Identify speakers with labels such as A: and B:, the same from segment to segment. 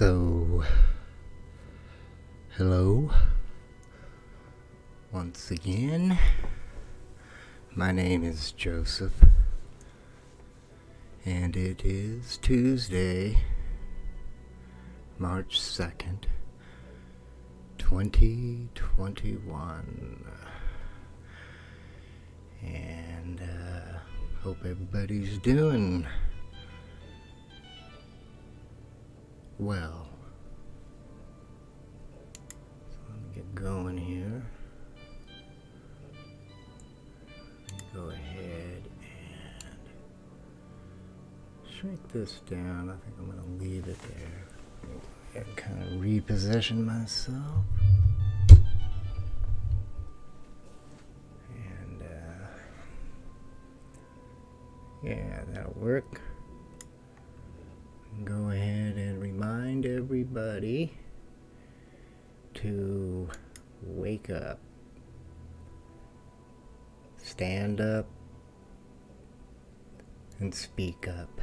A: So, hello, once again. My name is Joseph, and it is Tuesday, March 2nd, 2021. And, hope everybody's doing well. So let me get going here. Go ahead and shrink this down. I think I'm going to leave it there and kind of reposition myself. And yeah, that'll work. Go ahead and remind everybody to wake up, stand up, and speak up.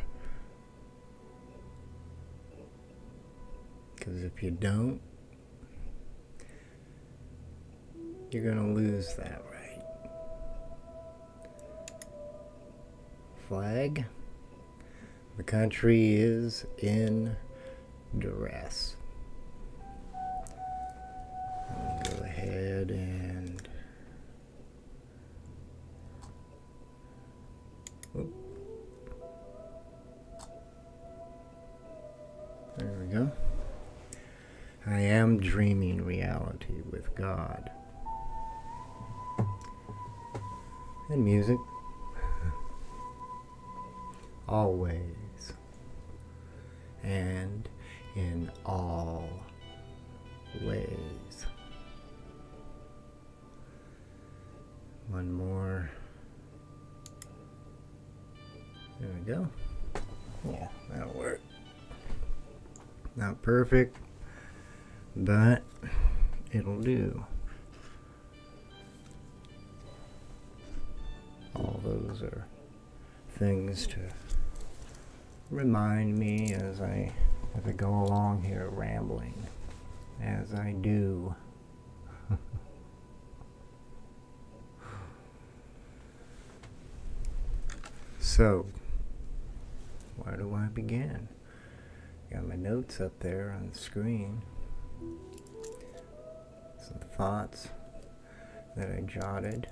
A: Because if you don't, you're going to lose that right. Flag. The country is in duress. Go ahead and there we go. I am dreaming reality with God and music. Always and in all ways. One more. There we go. Yeah, that'll work. Not perfect, but it'll do. All those are things to remind me as I go along here rambling, as I do. So, where do I begin? Got my notes up there on the screen. Some thoughts that I jotted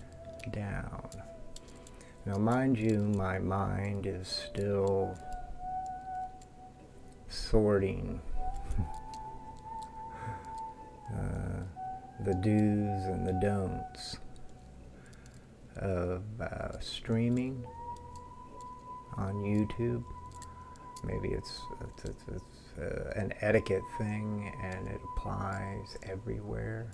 A: down. Now, mind you, my mind is still sorting the do's and the don'ts of streaming on YouTube. Maybe it's an etiquette thing and it applies everywhere.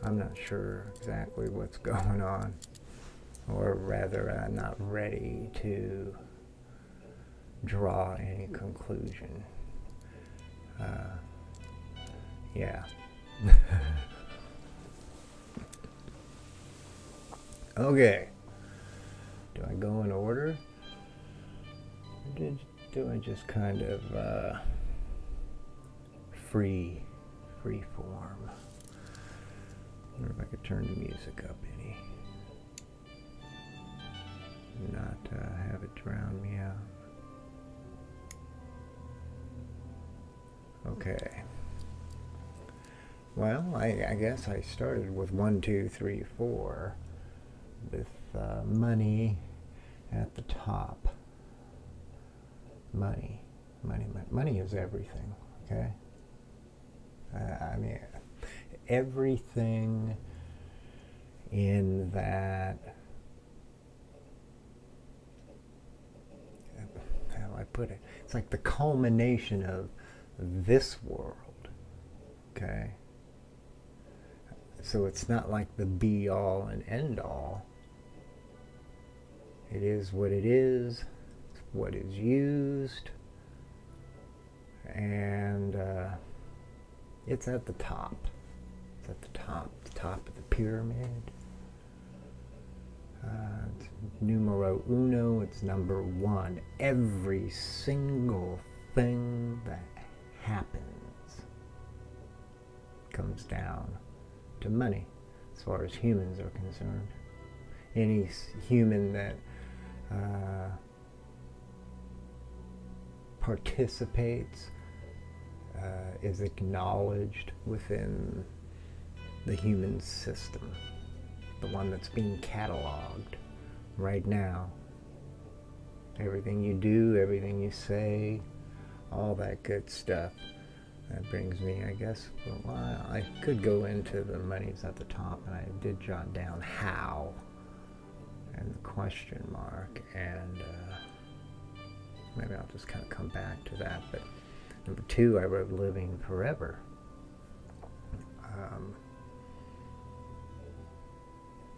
A: I'm not sure exactly what's going on. Or rather, I'm not ready to draw any conclusion. Yeah. Okay. Do I go in order? Or do I just kind of free form? I wonder if I could turn the music up any. Not have it drown me out. Okay. Well, I guess I started with 1, 2, 3, 4 with money at the top. Money is everything, okay? I mean, everything in that, how do I put it? It's like the culmination of this world, okay? So it's not like the be-all and end-all. It is what it is. It's what is used. And it's at the top. It's at the top of the pyramid. It's numero uno. It's number one. Every single thing that happens comes down to money, as far as humans are concerned. Any human that participates is acknowledged within the human system, the one that's being cataloged right now. Everything you do, everything you say, all that good stuff. That brings me, I guess, well, I could go into the monies at the top, and I did jot down how and the question mark, and maybe I'll just kind of come back to that. But number 2, I wrote living forever.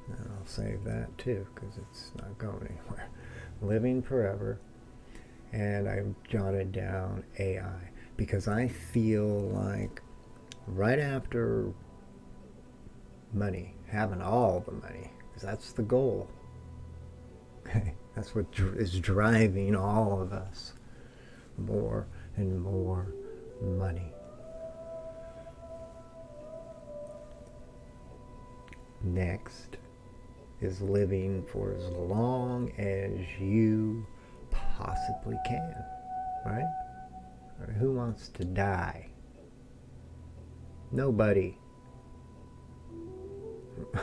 A: And I'll save that too, because it's not going anywhere. Living forever. And I jotted down AI, because I feel like right after money, having all the money, because that's the goal. Okay, that's what is driving all of us. More and more money. Next is living for as long as you possibly can, right? Who wants to die? Nobody. I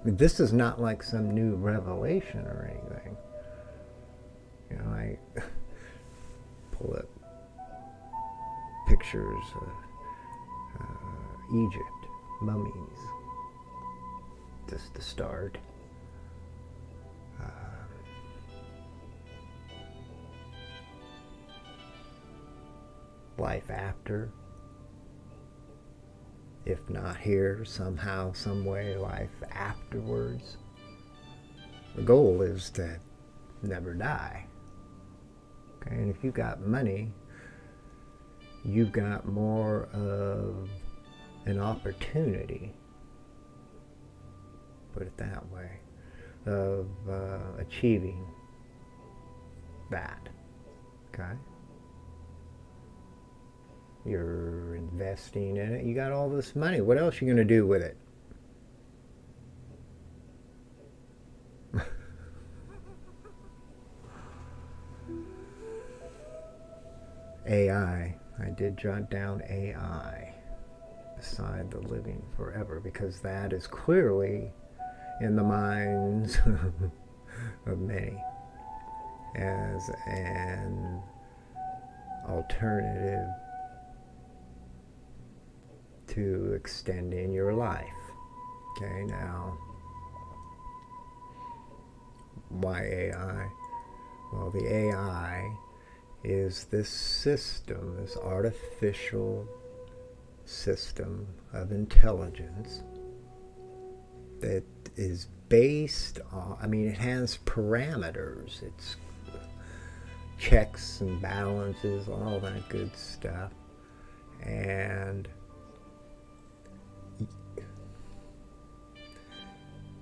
A: mean, this is not like some new revelation or anything. You know, I pull up pictures of Egypt, mummies, just to start. Life after, if not here, somehow, some way, life afterwards. The goal is to never die. Okay, and if you've got money, you've got more of an opportunity, put it that way, of achieving that. Okay? You're investing in it. You got all this money. What else are you going to do with it? AI. I did jot down AI beside the living forever, because that is clearly in the minds of many as an alternative to extending your life. Okay, now, why AI? Well, the AI is this system, this artificial system of intelligence that is based on, I mean, it has parameters, it's checks and balances, all that good stuff. And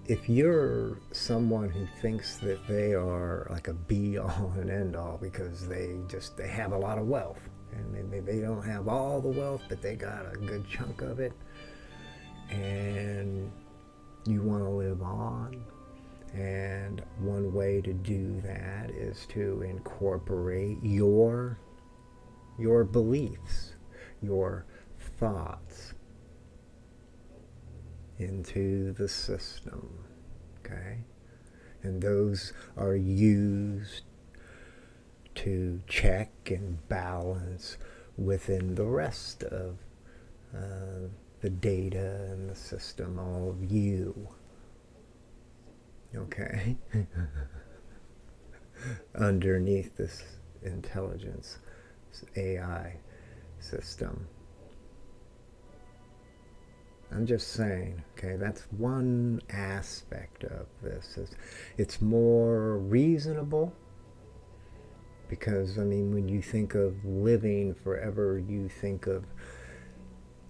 A: if you're someone who thinks that they are like a be-all and end-all because they have a lot of wealth, and maybe they don't have all the wealth, but they got a good chunk of it, and you want to live on, and one way to do that is to incorporate your beliefs, your thoughts into the system, okay? And those are used to check and balance within the rest of the data and the system of you, okay? Underneath this intelligence, this AI system. I'm just saying, okay, that's one aspect of this. It's more reasonable because, I mean, when you think of living forever, you think of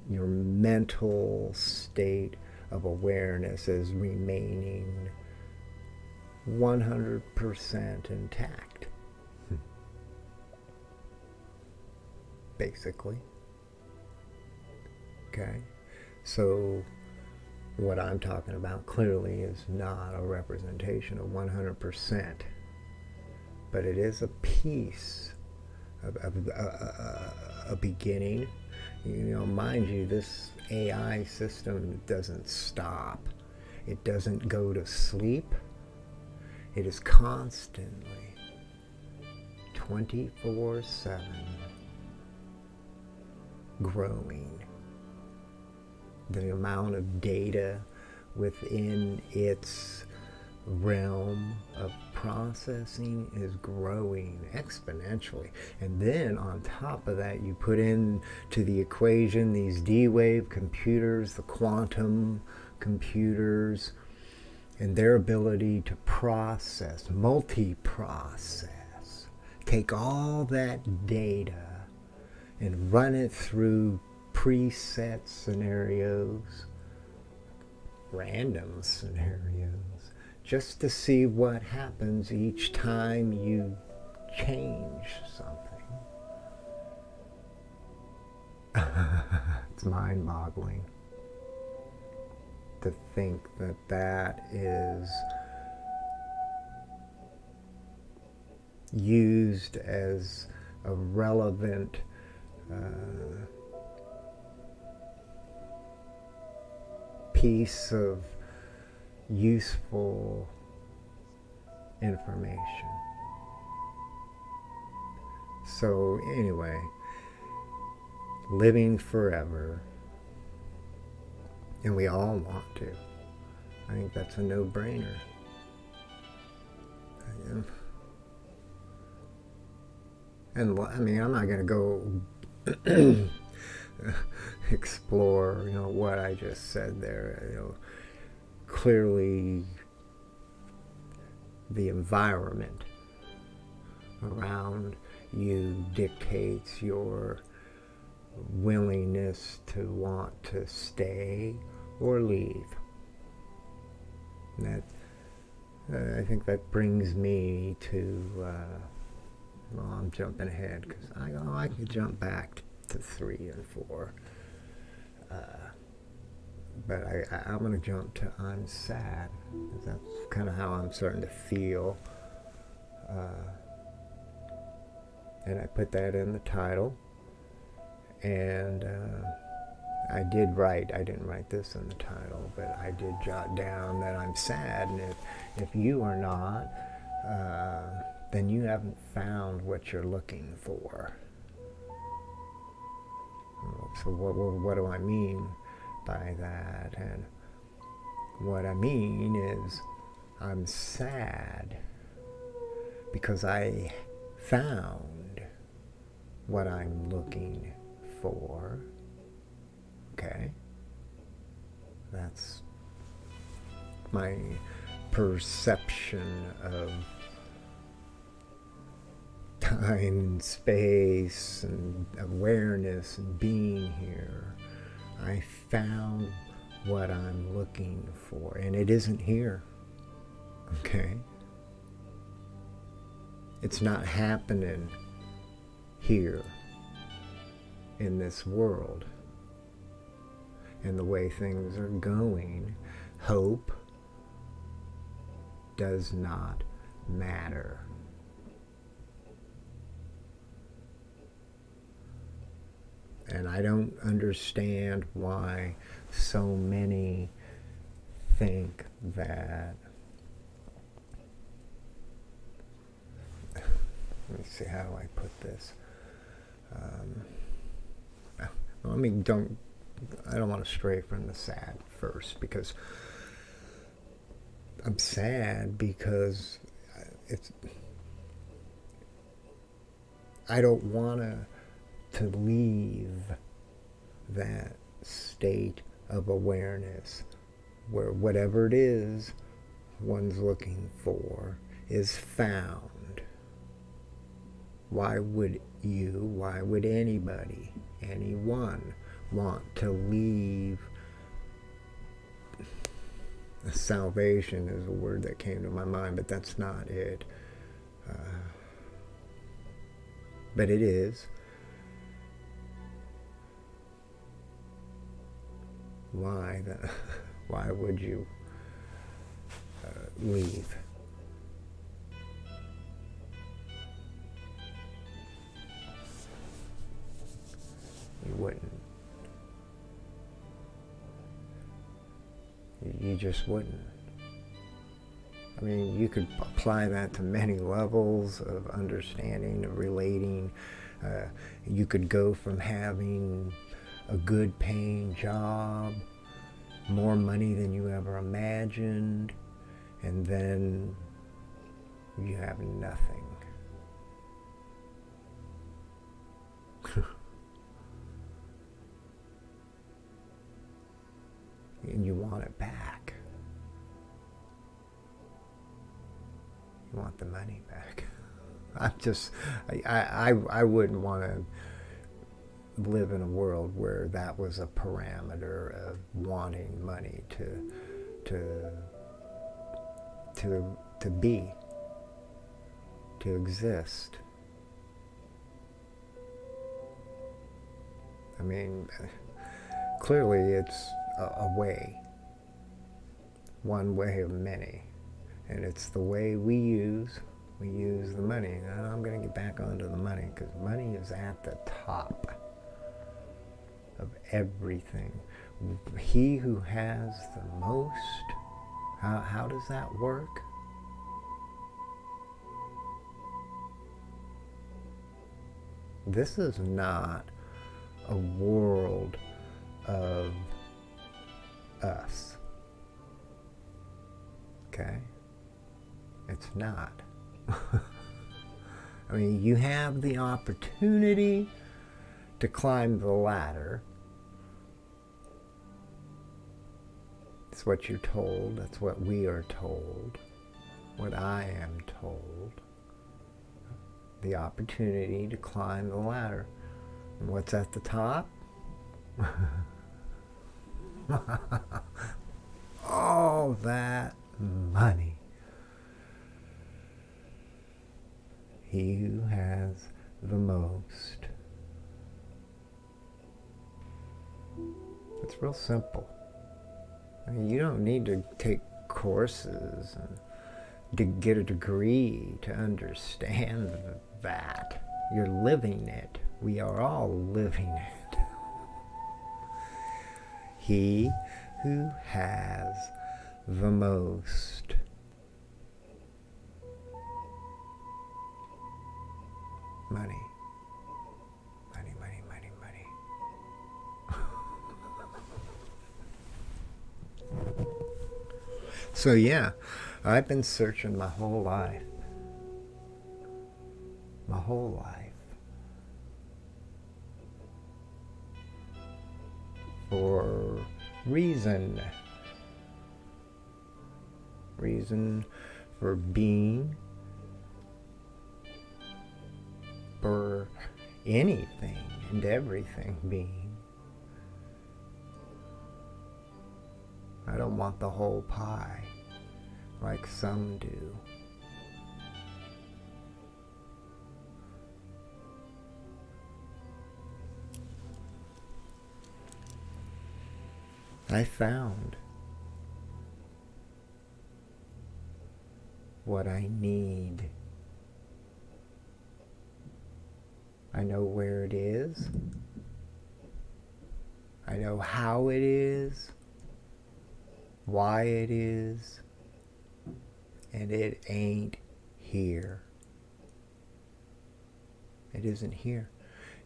A: your mental state of awareness as remaining 100% intact, basically. Okay? So what I'm talking about clearly is not a representation of 100%, but it is a piece of a beginning. You know, mind you, this AI system doesn't stop. It doesn't go to sleep. It is constantly 24/7 growing. The amount of data within its realm of processing is growing exponentially. And then on top of that, you put into the equation these D-wave computers, the quantum computers, and their ability to process, multi-process, take all that data and run it through preset scenarios, random scenarios, just to see what happens each time you change something. It's mind-boggling to think that that is used as a relevant piece of useful information. So anyway, living forever, and we all want to. I think that's a no-brainer. And I mean, I'm not going to go explore, you know, what I just said there. You know, clearly the environment around you dictates your willingness to want to stay or leave. And that, I think that brings me to, well, I'm jumping ahead because I could jump back to 3 and 4. But I'm going to jump to I'm sad, because that's kind of how I'm starting to feel. And I put that in the title. And I didn't write this in the title, but I did jot down that I'm sad, and if you are not, then you haven't found what you're looking for. So what do I mean by that? And what I mean is I'm sad because I found what I'm looking for. Okay? That's my perception of time, space, and awareness and being here. I found what I'm looking for, and it isn't here. Okay? It's not happening here in this world. And the way things are going, hope does not matter. And I don't understand why so many think that. Let me see, how do I put this? I don't want to stray from the sad first, because I'm sad because I don't want to leave that state of awareness where whatever it is one's looking for is found. Why would anybody, anyone, want to leave? Salvation is a word that came to my mind, but that's not it. But it is. Why? Why would you leave? You wouldn't. You just wouldn't. I mean, you could apply that to many levels of understanding, of relating. You could go from having a good paying job, more money than you ever imagined, and then you have nothing. And you want it back. You want the money back. I wouldn't want to live in a world where that was a parameter of wanting money to be, to exist. I mean, clearly it's a way, one way of many, and it's the way we use the money. And I'm going to get back onto the money, because money is at the top of everything. He who has the most, how does that work? This is not a world of us. Okay? It's not. I mean, you have the opportunity to climb the ladder. It's what you're told. That's what we are told. What I am told. The opportunity to climb the ladder. And what's at the top? All that money. He who has the most. It's real simple. I mean, you don't need to take courses and to get a degree to understand that. You're living it. We are all living it. He who has the most. Money. Money, money, money, money. So yeah, I've been searching my whole life. My whole life. For reason. Reason for being. For anything and everything being. I don't want the whole pie like some do. I found what I need. I know where it is. I know how it is, why it is, and it ain't here. It isn't here.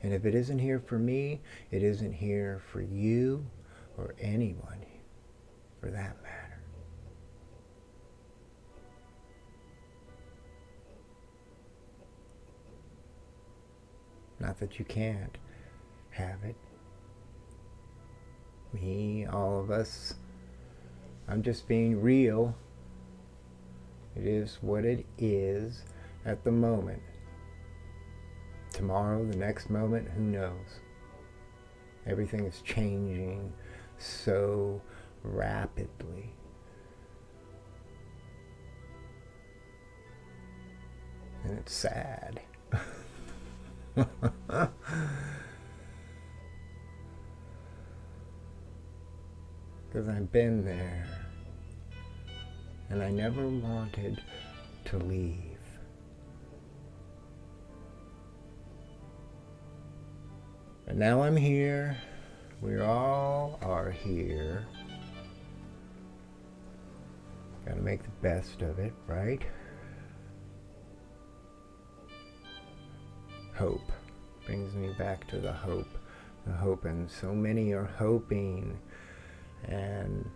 A: And if it isn't here for me, it isn't here for you or anyone for that matter. Not that you can't have it. Me, all of us. I'm just being real. It is what it is at the moment. Tomorrow, the next moment, who knows? Everything is changing so rapidly. And it's sad. because I've been there. And I never wanted to leave. But now I'm here. We all are here. Gotta make the best of it, right? Hope brings me back to the hope. The hope, and so many are hoping, and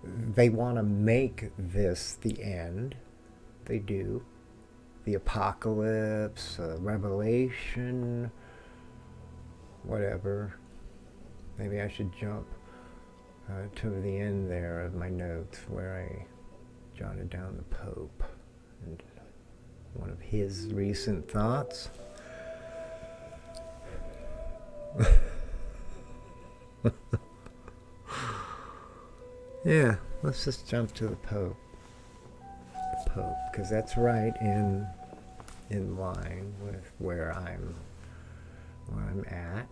A: they want to make this the end. They do. The apocalypse, revelation, whatever. Maybe I should jump to the end there of my notes where I jotted down the Pope and one of his recent thoughts. Yeah, let's just jump to the Pope. The Pope, because that's right in line with where I'm at.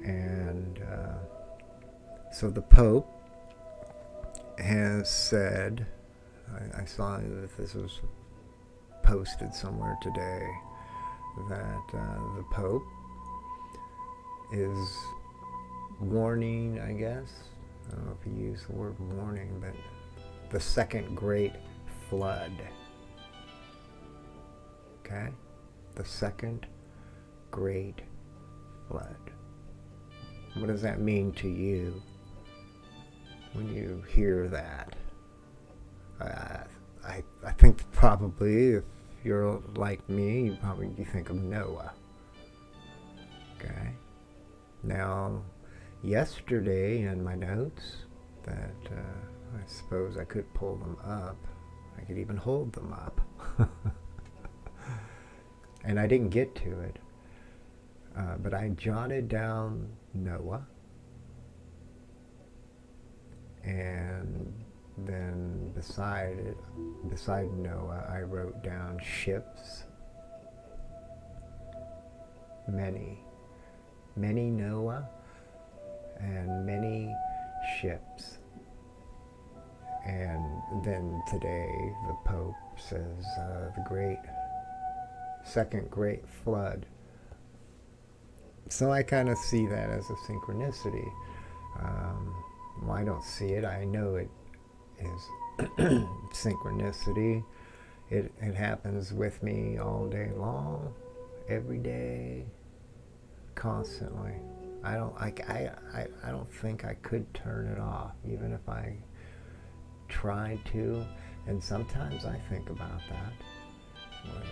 A: And so the Pope has said, I saw that this was posted somewhere today, that the Pope is warning, I guess, I don't know if he used the word warning, but the second great flood. Okay? The second great flood. What does that mean to you when you hear that? I think probably, if you're like me, you think of Noah. Okay? Now, yesterday in my notes, that I suppose I could pull them up. I could even hold them up. And I didn't get to it. But I jotted down Noah. And then beside Noah, I wrote down ships. Many Noah and many ships. And then today the Pope says the second great flood. So I kind of see that as a synchronicity. Well, I don't see it. I know it is synchronicity. It happens with me all day long, every day, constantly. I don't think I could turn it off, even if I tried to. And sometimes I think about that. Well,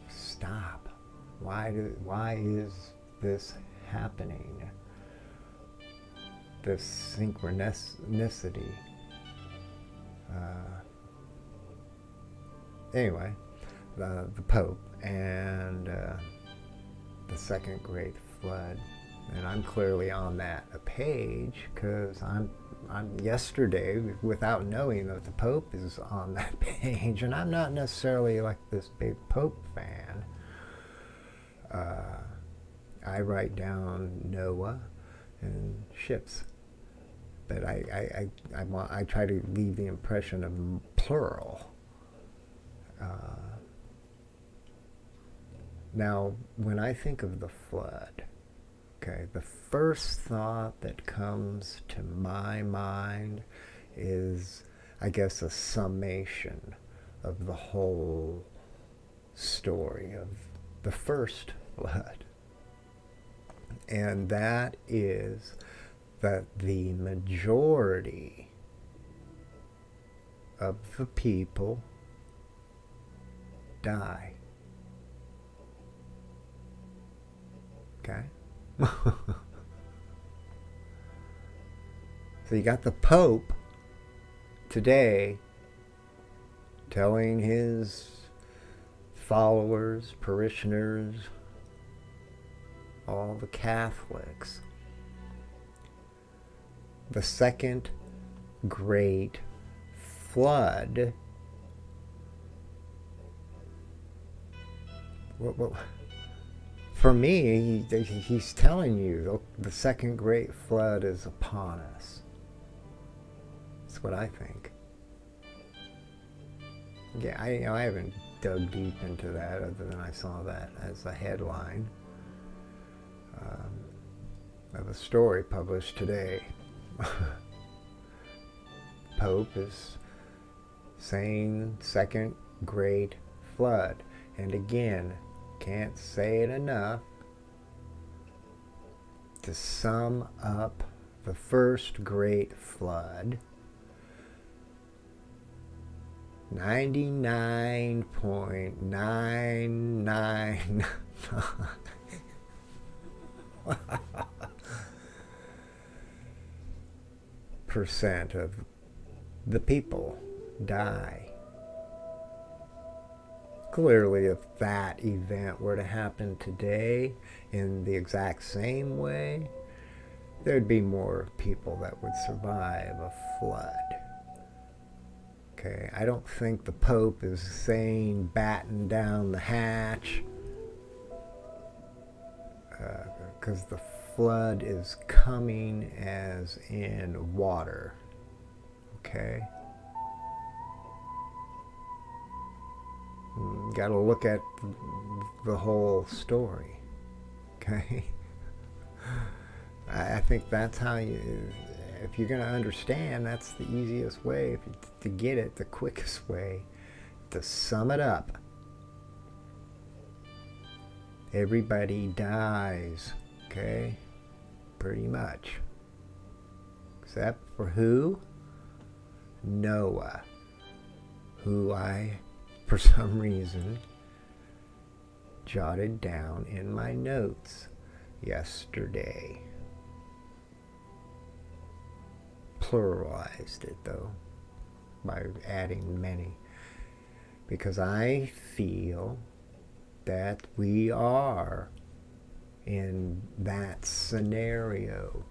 A: stop. Why is this happening? This synchronicity. Anyway, the Pope and the second great flood, and I'm clearly on that page because I'm yesterday, without knowing that the Pope is on that page, and I'm not necessarily like this big Pope fan. I write down Noah and ships, but I try to leave the impression of plural. Now, when I think of the flood, okay, the first thought that comes to my mind is, I guess, a summation of the whole story of the first flood. And that is that the majority of the people die. Okay? So you got the Pope today telling his followers, parishioners, all the Catholics, the second great flood. for me, he's telling you the second great flood is upon us. That's what I think. Yeah, I haven't dug deep into that other than I saw that as a headline of a story published today. Pope is saying second great flood. And again, can't say it enough to sum up the first great flood. 99.999 percent of the people die. Clearly, if that event were to happen today in the exact same way, there'd be more people that would survive a flood. Okay, I don't think the Pope is saying batten down the hatch, because the flood is coming as in water. Okay? Got to look at the whole story. Okay? I think that's how if you're going to understand, that's the easiest way to get it, the quickest way to sum it up. Everybody dies, okay? Pretty much. Except for who? Noah, who I, for some reason, jotted down in my notes yesterday. Pluralized it, though, by adding many, because I feel that we are in that scenario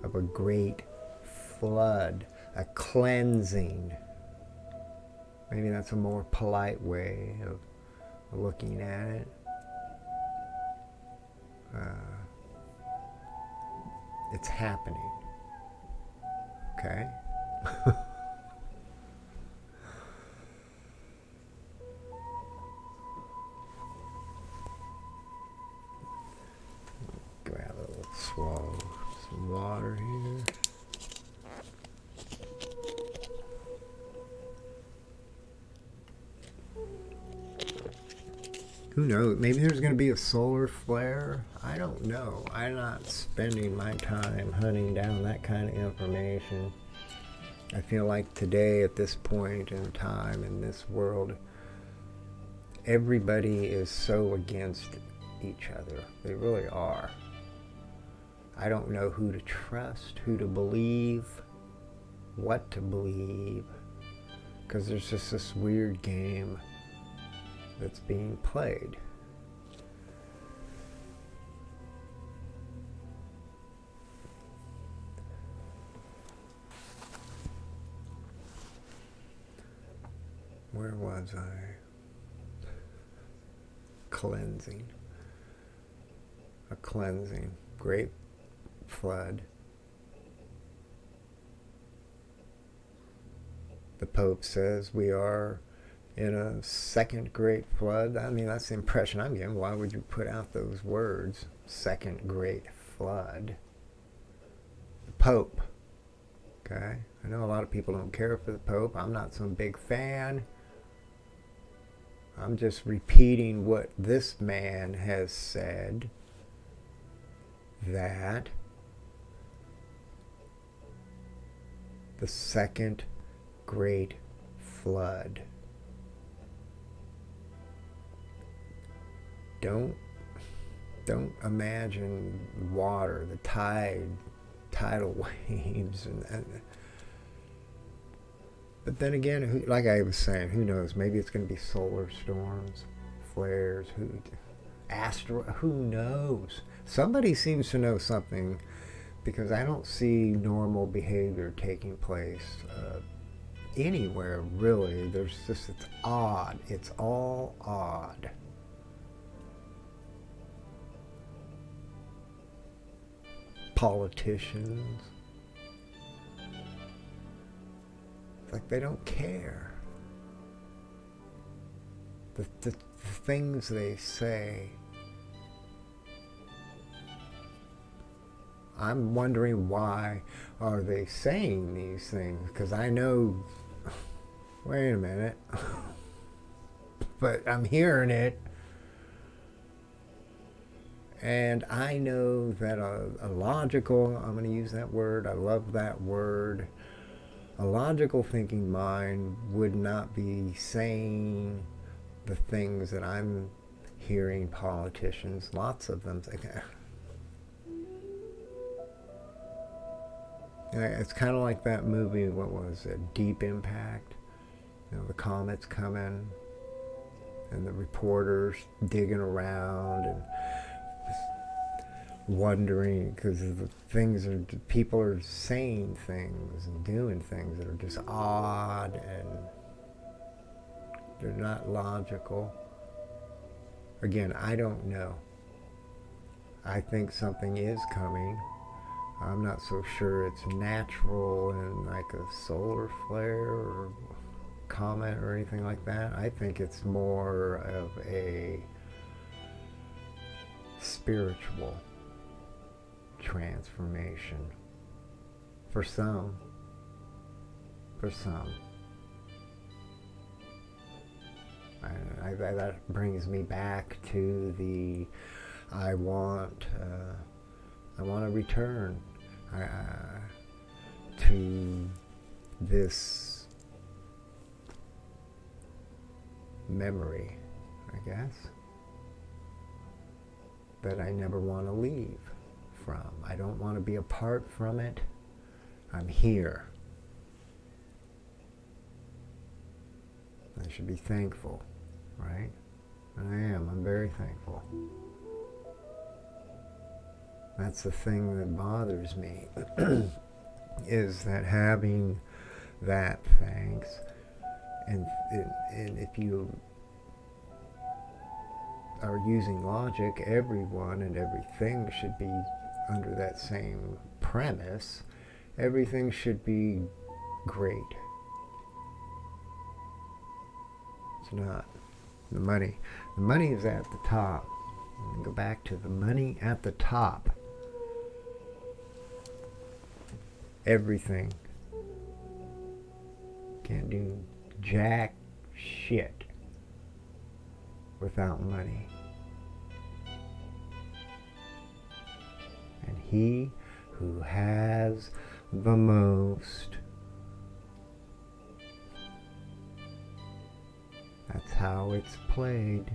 A: of a great flood, a cleansing. Maybe that's a more polite way of looking at it. It's happening. Okay? Grab a little swallow, some water here. Who knows? Maybe there's going to be a solar flare. I don't know. I'm not spending my time hunting down that kind of information. I feel like today, at this point in time in this world, everybody is so against each other. They really are. I don't know who to trust, who to believe, what to believe, because there's just this weird game that's being played. Where was I? Cleansing. A cleansing. Great flood. The Pope says we are in a second great flood. I mean, that's the impression I'm getting. Why would you put out those words? Second great flood. The Pope. Okay? I know a lot of people don't care for the Pope. I'm not some big fan. I'm just repeating what this man has said, that the second great flood. Don't imagine water, the tidal waves, and but then again, like I was saying, who knows? Maybe it's going to be solar storms, flares, who knows? Somebody seems to know something, because I don't see normal behavior taking place anywhere, really. It's odd. It's all odd. politicians. It's like they don't care. The things they say, I'm wondering why are they saying these things, because I know, wait a minute, but I'm hearing it, and I know that a logical, I'm going to use that word, I love that word, a logical thinking mind would not be saying the things that I'm hearing politicians, lots of them, it's kind of like that movie, what was it, Deep Impact? You know, the comets coming, and the reporters digging around and wondering, because the things are, people are saying things and doing things that are just odd and they're not logical. Again, I don't know. I think something is coming. I'm not so sure it's natural and like a solar flare or comet or anything like that. I think it's more of a spiritual transformation for some. That brings me back to the I want to return to this memory, I guess, that I never want to leave from. I don't want to be apart from it. I'm here. I should be thankful, right? And I am. I'm very thankful. That's the thing that bothers me, is that having that thanks, and if you are using logic, everyone and everything should be under that same premise. Everything should be great. It's not. The money is at the top. Go back to the money at the top. Everything. Can't do jack shit without money. And he who has the most, that's how it's played.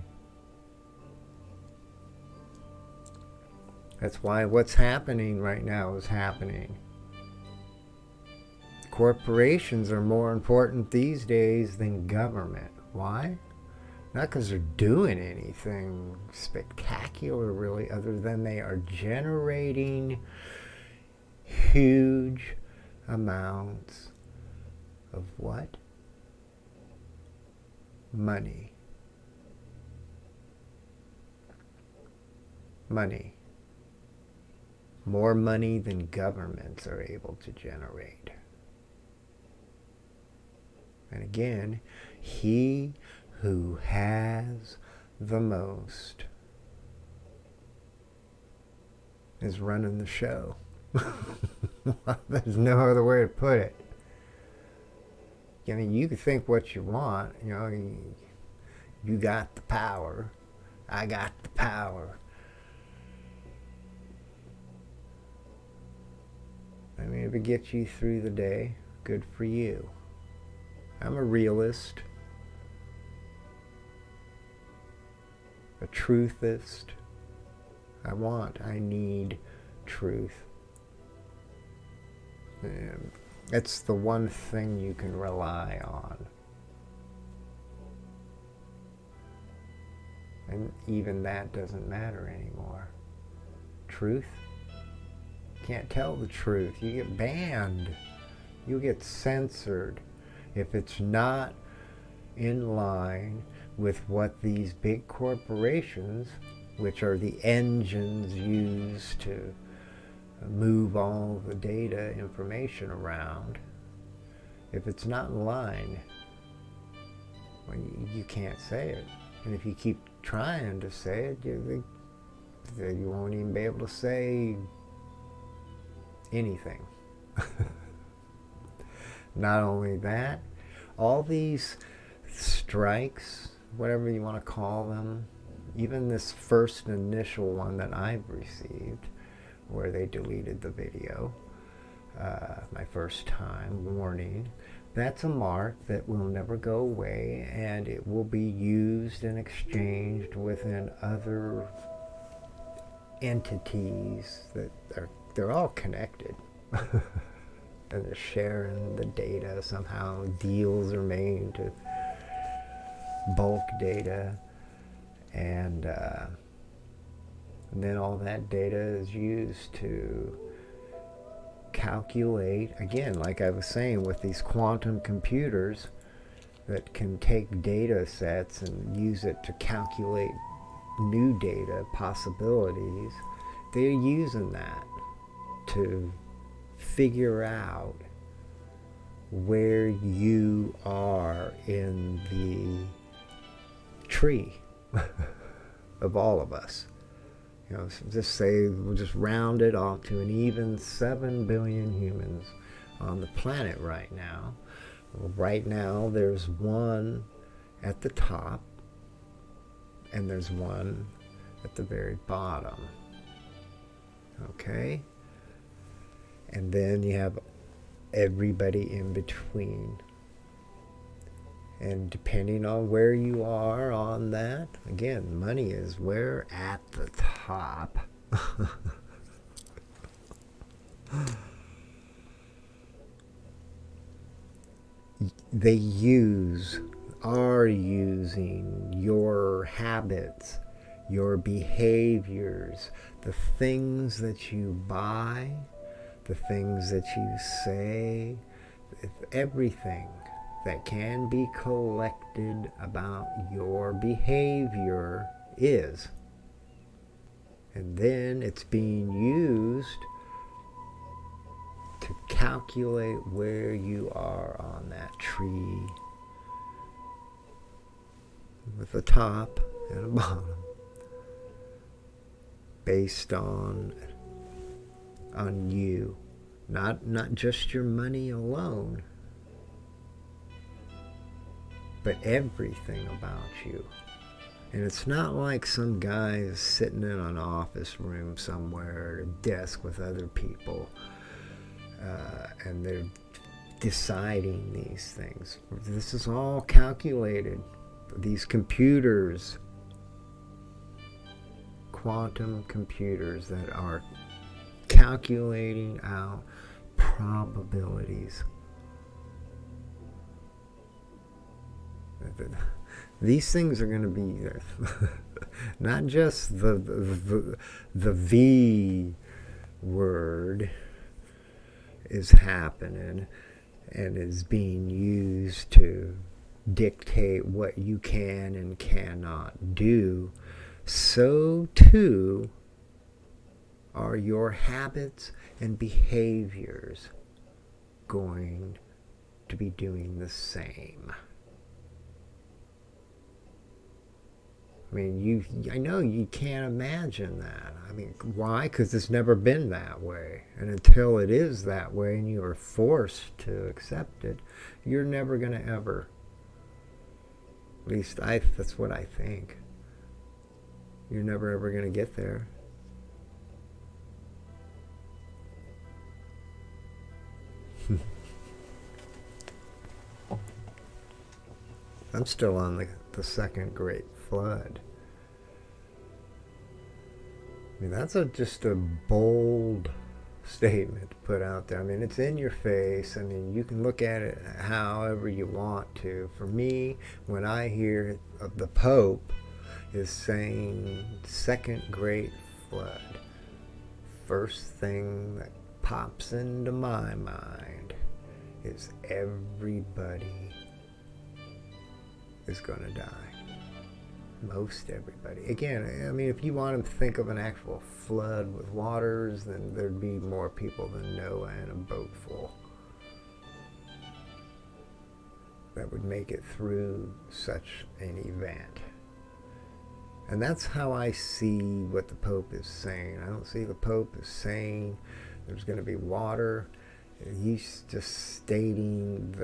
A: That's why what's happening right now is happening. Corporations are more important these days than government. Why? Not because they're doing anything spectacular, really, other than they are generating huge amounts of what? Money. Money. More money than governments are able to generate. And again, he who has the most is running the show. There's no other way to put it. I mean, you can think what you want, you know, you got the power, I got the power. I mean, if it gets you through the day, good for you. I'm a realist, a truthist. I need truth. And it's the one thing you can rely on. And even that doesn't matter anymore. Truth? Can't tell the truth. You get banned. You get censored if it's not in line with what these big corporations, which are the engines used to move all the data information around, if it's not in line, well, you can't say it. And if you keep trying to say it, you won't even be able to say anything. Not only that, all these strikes, whatever you want to call them, even this first initial one that I've received, where they deleted the video, my first time warning, that's a mark that will never go away, and it will be used and exchanged within other entities that they're all connected. And they're sharing the data somehow. Deals are made to bulk data, and then all that data is used to calculate, again, like I was saying, with these quantum computers that can take data sets and use it to calculate new data possibilities. They're using that to figure out where you are in the tree of all of us. You know, just say, we'll just round it off to an even 7 billion humans on the planet right now. Well, right now, there's one at the top, and there's one at the very bottom. Okay? And then you have everybody in between. And depending on where you are on that, again, money is where? At the top. They are using your habits, your behaviors, the things that you buy, the things that you say, everything that can be collected about your behavior is. And then it's being used to calculate where you are on that tree, with a top and a bottom, based on you, not just your money alone, but everything about you. And it's not like some guy is sitting in an office room somewhere at a desk with other people, and they're deciding these things. This is all calculated. These computers, quantum computers that are calculating out probabilities. These things are going to be not just the V word is happening and is being used to dictate what you can and cannot do. So too are your habits and behaviors going to be doing the same. I mean, I know you can't imagine that. I mean, why? Because it's never been that way. And until it is that way and you are forced to accept it, you're never going to ever. At least that's what I think. You're never ever going to get there. I'm still on the second great flood. I mean, that's just a bold statement to put out there. I mean, it's in your face. I mean, you can look at it however you want to. For me, when I hear of the Pope is saying second great flood, first thing that pops into my mind is everybody is going to die. most everybody. Again, I mean, if you want to think of an actual flood with waters, then there'd be more people than Noah in a boat full that would make it through such an event. And that's how I see what the Pope is saying. I don't see the Pope as saying there's going to be water. He's just stating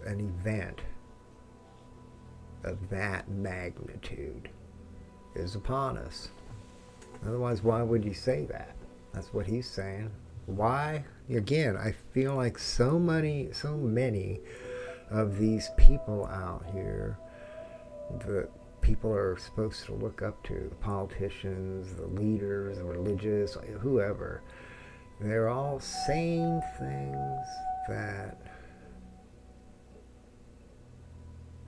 A: an event of that magnitude is upon us. Otherwise, why would he say that? That's what he's saying. Why? Again, I feel like so many of these people out here that people are supposed to look up to, the politicians, the leaders, the religious, whoever, they're all saying things that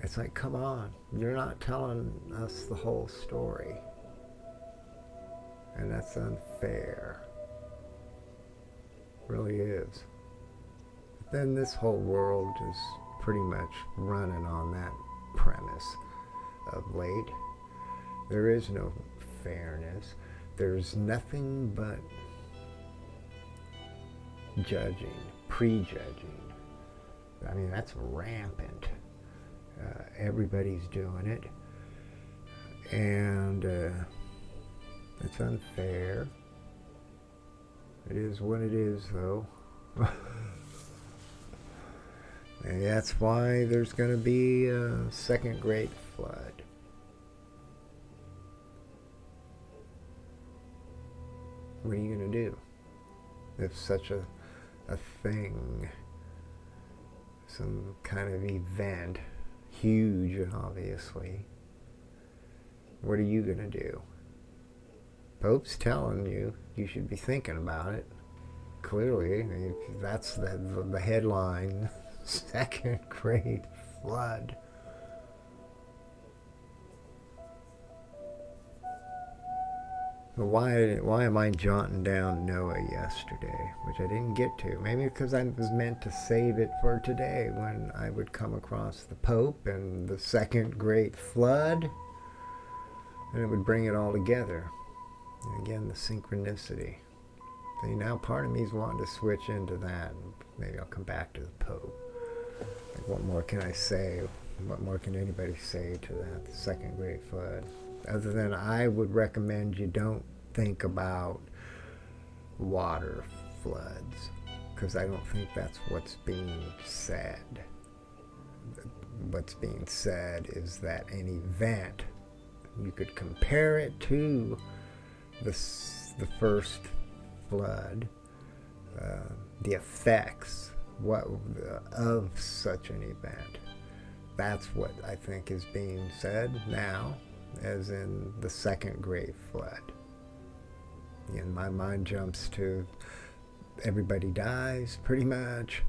A: it's like, come on, you're not telling us the whole story. And that's unfair. It really is. But then this whole world is pretty much running on that premise of late. There is no fairness. There's nothing but judging, prejudging. I mean, that's rampant. Everybody's doing it. And it's unfair. It is what it is, though. And that's why there's going to be a second great flood. What are you going to do if such a thing, some kind of event, huge obviously, what are you going to do? Pope's telling you should be thinking about it. Clearly, I mean, that's the headline, second great flood. Why am I jotting down Noah yesterday, which I didn't get to? Maybe because I was meant to save it for today when I would come across the Pope and the second great flood, and it would bring it all together. And again, the synchronicity. See, now part of me is wanting to switch into that. Maybe I'll come back to the Pope. Like, what more can I say? What more can anybody say to that, the second great flood? Other than I would recommend you don't think about water floods, because I don't think that's what's being said. What's being said is that an event, you could compare it to the first flood, the effects of such an event. That's what I think is being said now, as in the second great flood. And my mind jumps to everybody dies, pretty much.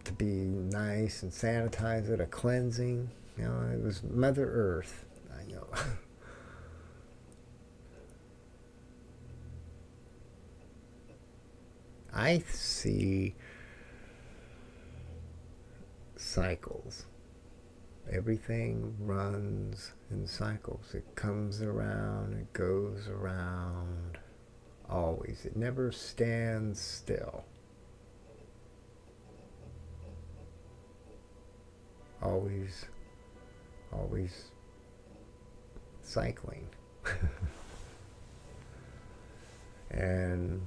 A: To be nice and sanitize it, a cleansing. You know, it was Mother Earth. I know. I see cycles. Everything runs in cycles. It comes around, it goes around, always. It never stands still. Always cycling. And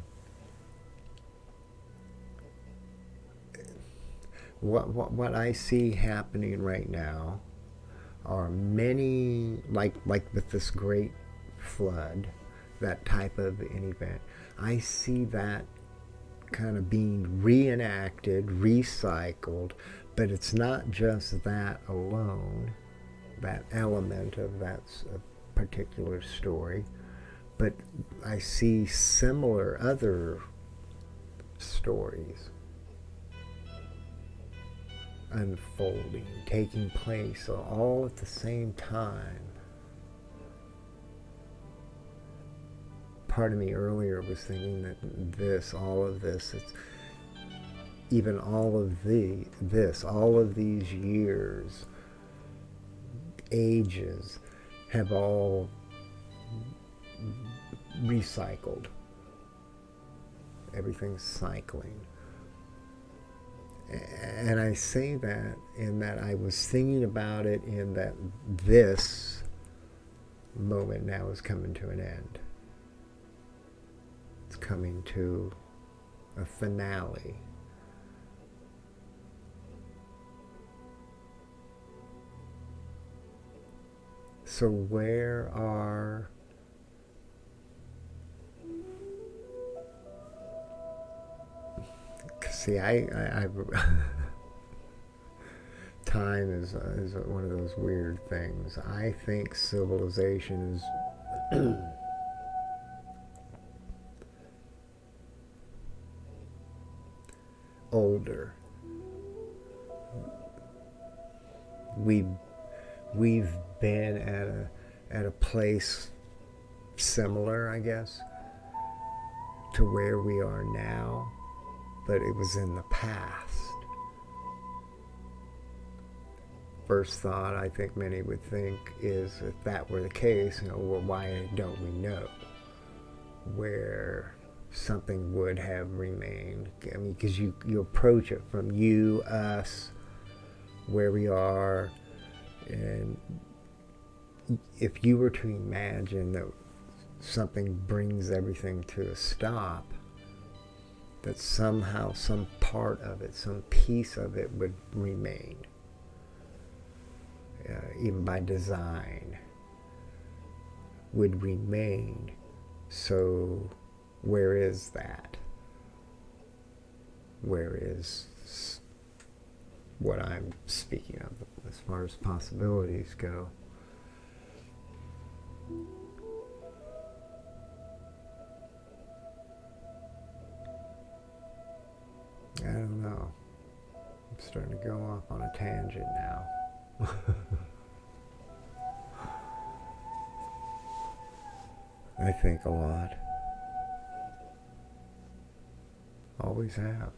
A: what I see happening right now are many, like with this great flood, that type of an event. I see that kind of being reenacted, recycled, but it's not just that alone, that element of that particular story, but I see similar other stories unfolding, taking place all at the same time. Part of me earlier was thinking that all of this, it's even all of these years ages have all recycled. Everything's cycling. And I say that in that I was thinking about it in that this moment now is coming to an end. It's coming to a finale. So where are see, I time is one of those weird things. I think civilization is older. We've been at a place similar, I guess, to where we are now, but it was in the past. First thought I think many would think is, if that were the case, well, why don't we know where something would have remained? I mean, because you approach it from you, us, where we are, and if you were to imagine that something brings everything to a stop, that somehow some part of it, some piece of it would remain, even by design, would remain. So where is that? Where is what I'm speaking of as far as possibilities go? I don't know. I'm starting to go off on a tangent now. I think a lot. Always have.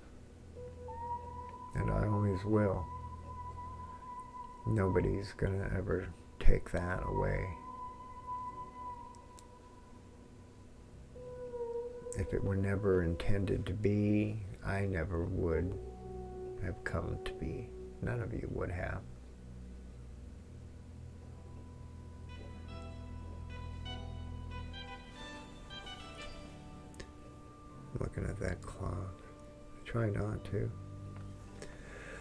A: And I always will. Nobody's gonna ever take that away. If it were never intended to be, I never would have come to be. None of you would have. Looking at that clock. I try not to.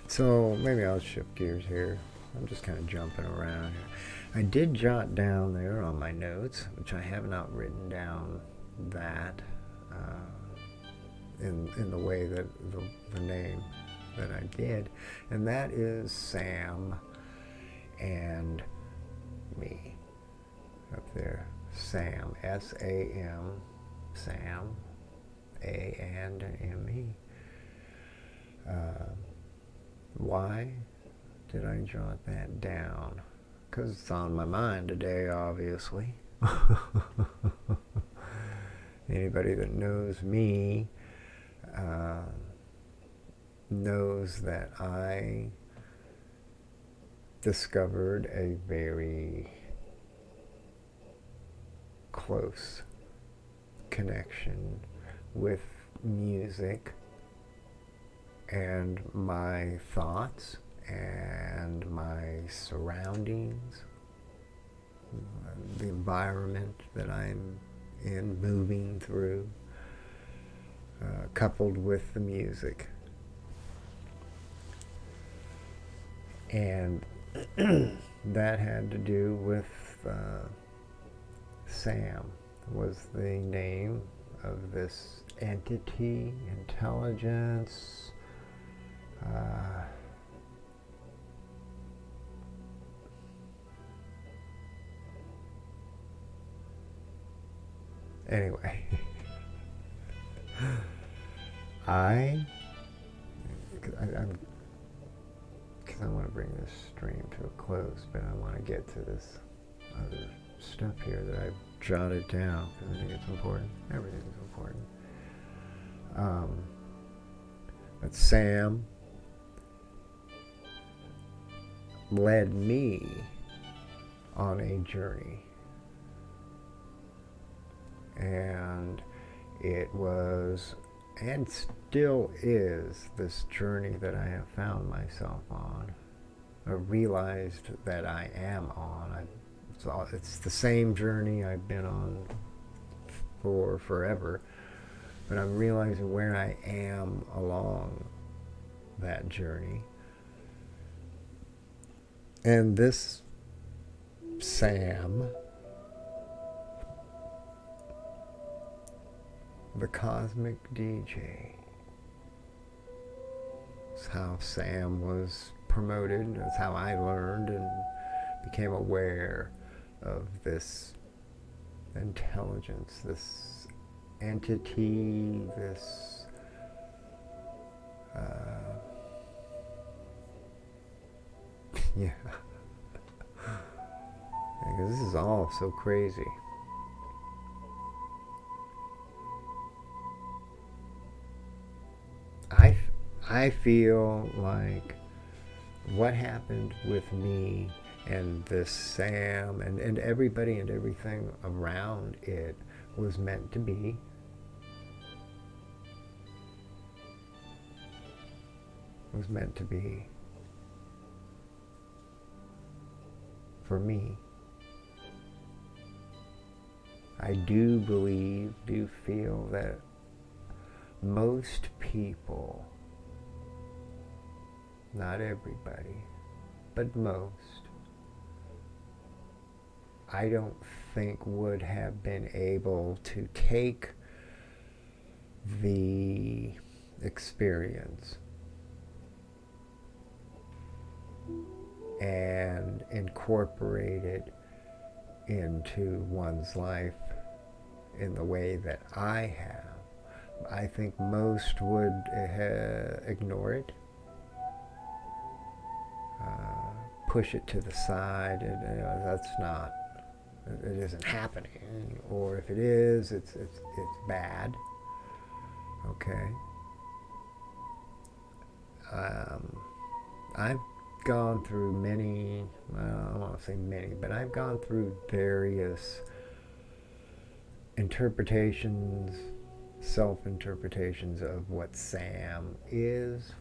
A: So maybe I'll shift gears here. I'm just kind of jumping around here. I did jot down there on my notes, which I have not written down that in the way that the name that I did, and that is Sam and me up there. Sam, S-A-M, Sam, A and M-E. Why did I jot that down? Because it's on my mind today, obviously. Anybody that knows me knows that I discovered a very close connection with music and my thoughts and my surroundings, the environment that I'm in, moving through, coupled with the music. And that had to do with Sam was the name of this entity, intelligence, anyway. I want to bring this stream to a close, but I want to get to this other stuff here that I've jotted down because I think it's important. Everything's important. But Sam led me on a journey. And it was, and still is, this journey that I have found myself on, or realized that I am on. It's the same journey I've been on for forever, but I'm realizing where I am along that journey. And this Sam, the cosmic DJ, is how Sam was promoted. That's how I learned and became aware of this intelligence, this entity, this yeah. Because this is all so crazy. I feel like what happened with me and this Sam and everybody and everything around it was meant to be. Was meant to be for me. I do believe, do feel that most people, not everybody, but most, I don't think would have been able to take the experience and incorporate it into one's life in the way that I have. I think most would ignore it, push it to the side, and that's not, it isn't happening, or if it is, it's bad. Okay. I've gone through many, well, I don't want to say many, but I've gone through various interpretations, self-interpretations of what Sam is.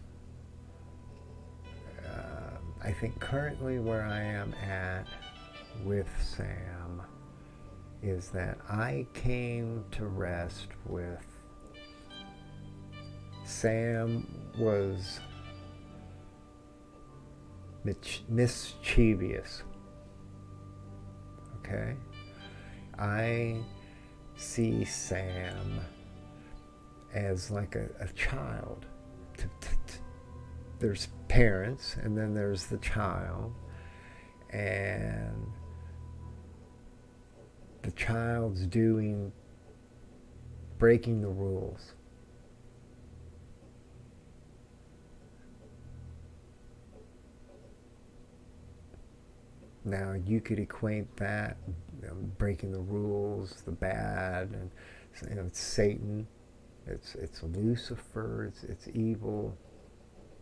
A: I think currently where I am at with Sam is that I came to rest with Sam was mischievous. Okay? I see Sam as like a child. There's parents, and then there's the child, and the child's breaking the rules. Now you could equate that, breaking the rules, the bad, and it's Satan, it's Lucifer, it's evil,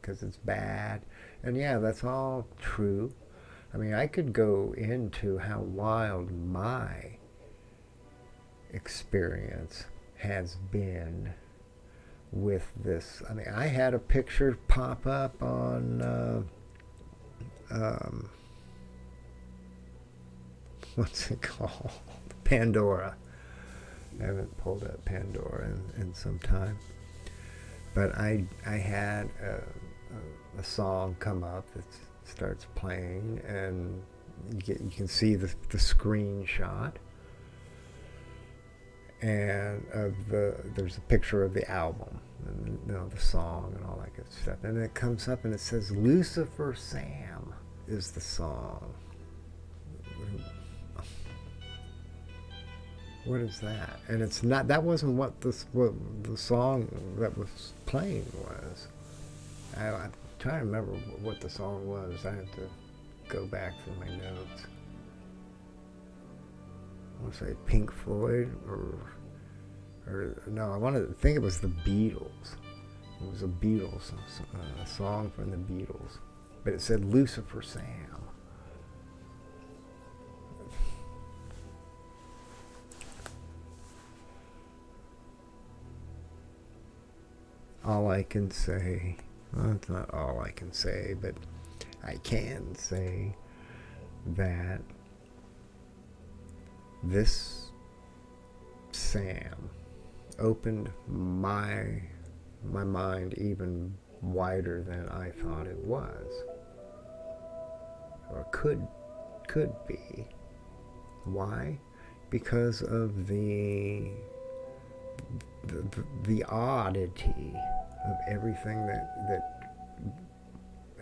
A: because it's bad. And yeah, that's all true. I mean, I could go into how wild my experience has been with this. I mean, I had a picture pop up on what's it called? Pandora. I haven't pulled up Pandora in some time. But I had a song come up that starts playing, and you can see the screenshot, and there's a picture of the album, and the song and all that good stuff, and it comes up and it says Lucifer Sam is the song. What is that? And it's not. That wasn't what the song that was playing was. I'm trying to remember what the song was. I have to go back through my notes. I want to say Pink Floyd or no. I wanted to think it was the Beatles. It was a Beatles a song from the Beatles, but it said Lucifer Sam. all I can say, well, it's not all I can say, but I can say that this Sam opened my mind even wider than I thought it was, or could be. Why? Because of the oddity of everything that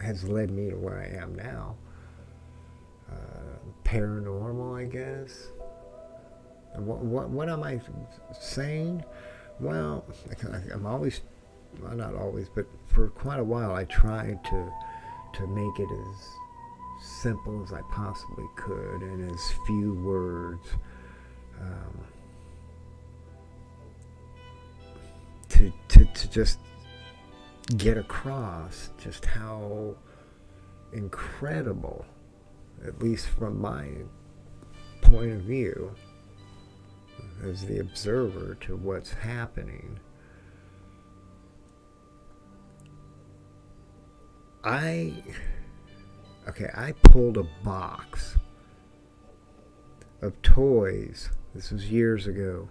A: has led me to where I am now. Paranormal, I guess. What am I saying? Well, I'm always, well, not always, but for quite a while I tried to make it as simple as I possibly could in as few words. To just get across just how incredible, at least from my point of view as the observer to what's happening. I pulled a box of toys. This was years ago.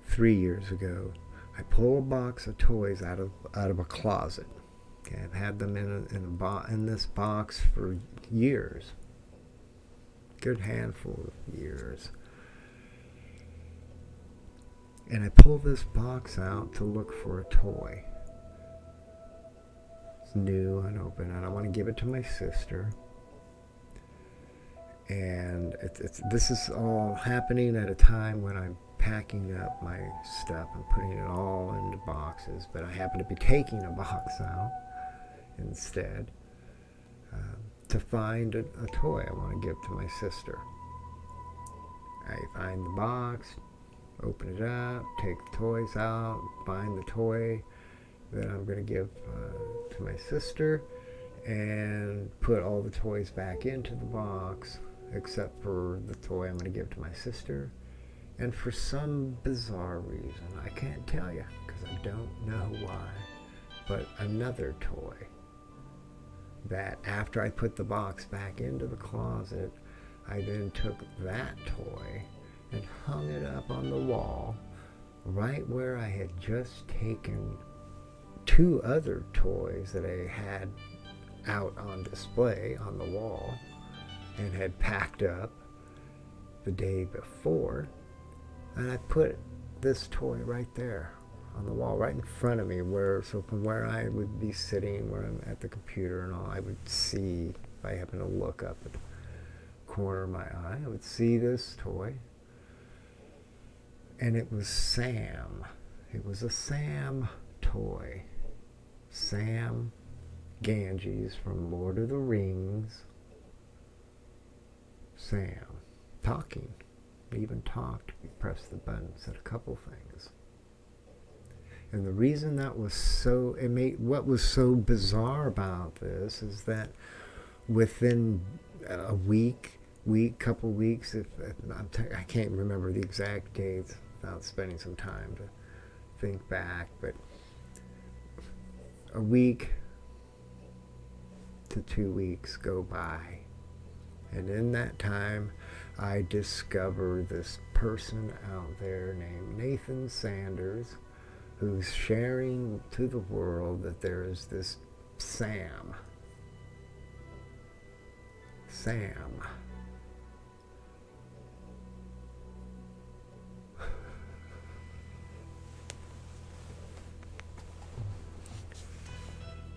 A: 3 years ago. I pulled a box of toys out of a closet. Okay, I've had them in this box for years. Good handful of years. And I pulled this box out to look for a toy. It's new and open, and I want to give it to my sister. And this is all happening at a time when I'm packing up my stuff and putting it all into boxes, but I happen to be taking a box out instead to find a toy I want to give to my sister. I find the box, open it up, take the toys out, find the toy that I'm going to give to my sister, and put all the toys back into the box except for the toy I'm going to give to my sister. And for some bizarre reason, I can't tell you because I don't know why, but another toy that after I put the box back into the closet, I then took that toy and hung it up on the wall right where I had just taken two other toys that I had out on display on the wall and had packed up the day before. And I put this toy right there on the wall, right in front of me, so from where I would be sitting, where I'm at the computer and all, I would see, if I happen to look up at the corner of my eye, I would see this toy. And it was Sam. It was a Sam toy. Sam Ganges from Lord of the Rings. Sam. Talking. Even talked, pressed the button, said a couple things. And the reason that was what was so bizarre about this is that within a couple weeks, I can't remember the exact dates without spending some time to think back, but a week to 2 weeks go by. And in that time, I discover this person out there named Nathan Sanders, who's sharing to the world that there is this Sam.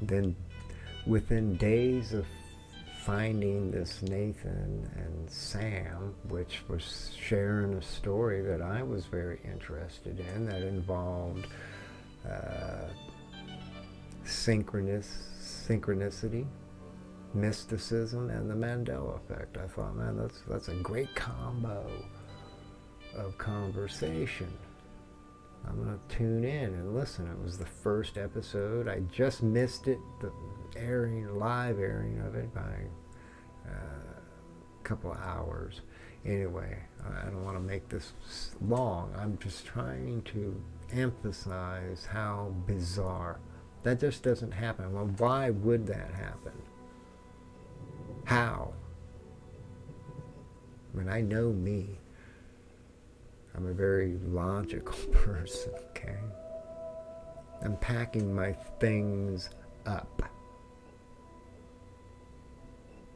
A: Then, within days of finding this Nathan and Sam, which was sharing a story that I was very interested in, that involved synchronicity, mysticism, and the Mandela Effect. I thought, man, that's a great combo of conversation. I'm going to tune in and listen. It was the first episode. I just missed it, the live airing of it by a couple of hours. Anyway, I don't want to make this long. I'm just trying to emphasize how bizarre. That just doesn't happen. Well, why would that happen? How? I mean, I know me. I'm a very logical person, okay? I'm packing my things up,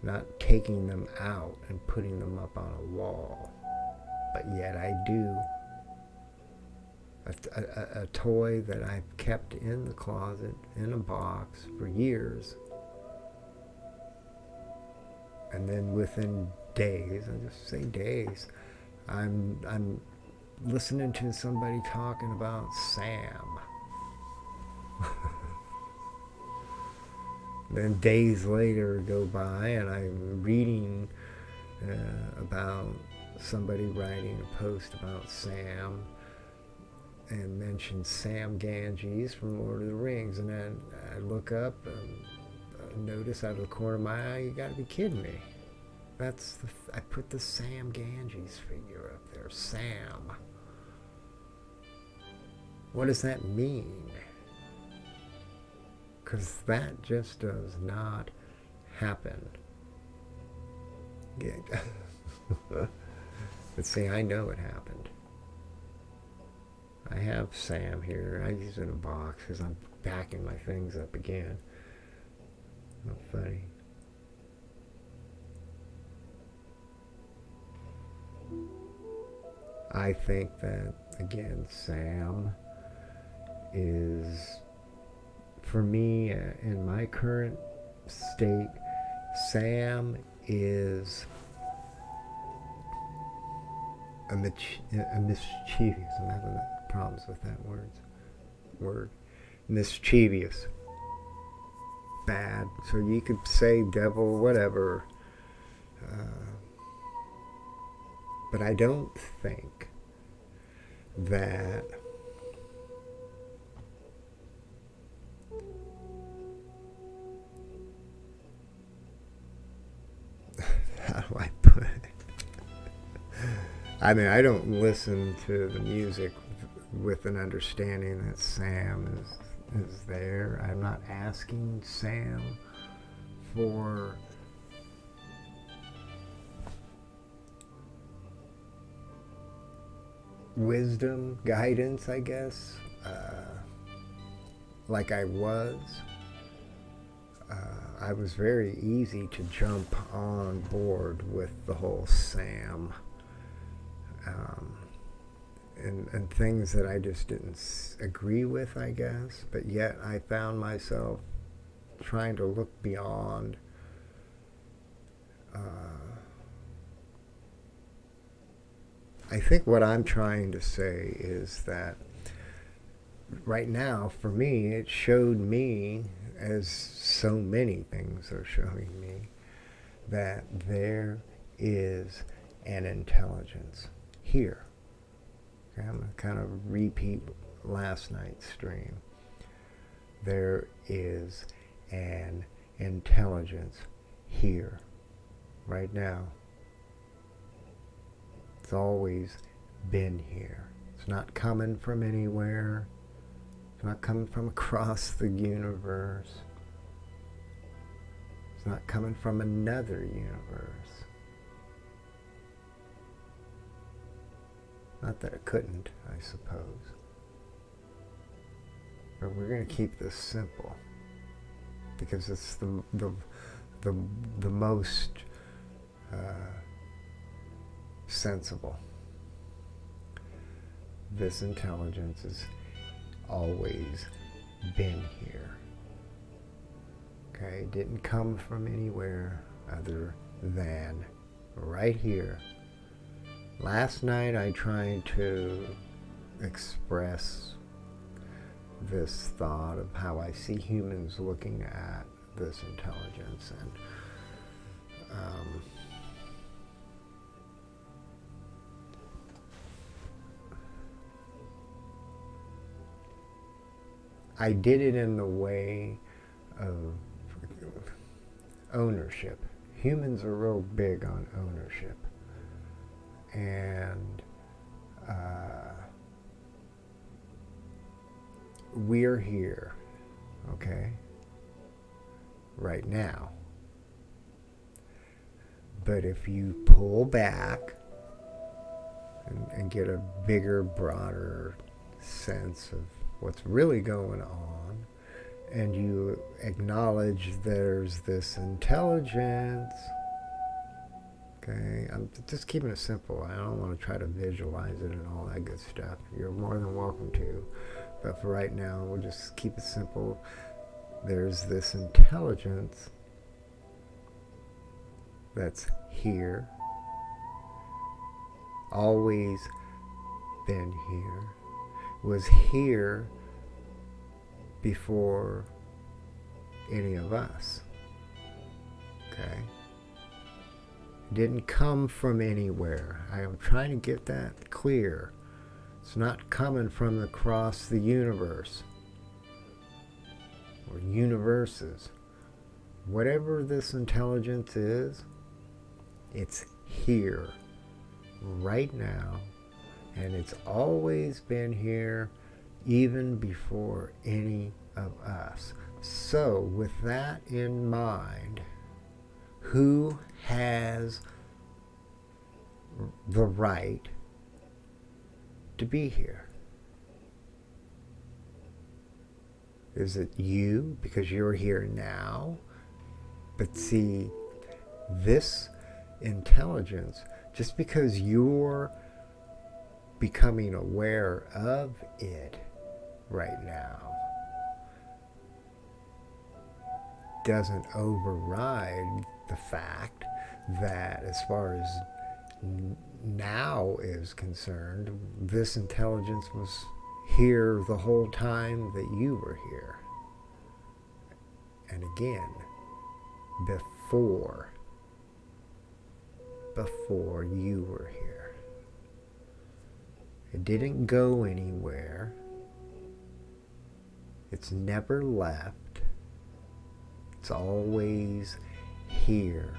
A: not taking them out and putting them up on a wall. But yet I do. A toy that I've kept in the closet, in a box, for years. And then within days, I just say days, I'm listening to somebody talking about Sam. Then days later go by and I'm reading about somebody writing a post about Sam and mentions Sam Ganges from Lord of the Rings, and then I look up and notice out of the corner of my eye, you gotta be kidding me. I put the Sam Ganges figure up there, Sam. What does that mean? Because that just does not happen. Yeah. But see, I know it happened. I have Sam here. I use it in a box because I'm packing my things up again. Not funny. I think that, again, Sam is, for me, in my current state, Sam is a mischievous. I'm having problems with that word. Mischievous. Bad. So you could say devil, whatever. But I don't think that how do I put it? I mean, I don't listen to the music with an understanding that Sam is there. I'm not asking Sam for wisdom, guidance, I guess, like I was. I was very easy to jump on board with the whole Sam and things that I just didn't agree with, I guess. But yet I found myself trying to look beyond I think what I'm trying to say is that right now, for me, it showed me, as so many things are showing me, that there is an intelligence here. Okay, I'm going to kind of repeat last night's stream. There is an intelligence here, right now. It's always been here. It's not coming from anywhere. It's not coming from across the universe. It's not coming from another universe. Not that it couldn't, I suppose. But we're going to keep this simple because it's the most sensible. This intelligence has always been here. Okay, it didn't come from anywhere other than right here. Last night I tried to express this thought of how I see humans looking at this intelligence, and I did it in the way of ownership. Humans are real big on ownership. And we're here, okay, right now. But if you pull back and get a bigger, broader sense of what's really going on, and you acknowledge there's this intelligence, okay, I'm just keeping it simple. I don't want to try to visualize it and all that good stuff. You're more than welcome to. But for right now, we'll just keep it simple. There's this intelligence that's here, always been here, was here before any of us, okay? Didn't come from anywhere. I am trying to get that clear. It's not coming from across the universe or universes. Whatever this intelligence is, it's here right now, and it's always been here even before any of us. So with that in mind, who has the right to be here? Is it you because you're here now? But see, this intelligence, just because you're becoming aware of it right now, doesn't override the fact that as far as now is concerned, this intelligence was here the whole time that you were here. And again, before you were here. It didn't go anywhere. It's never left. It's always here.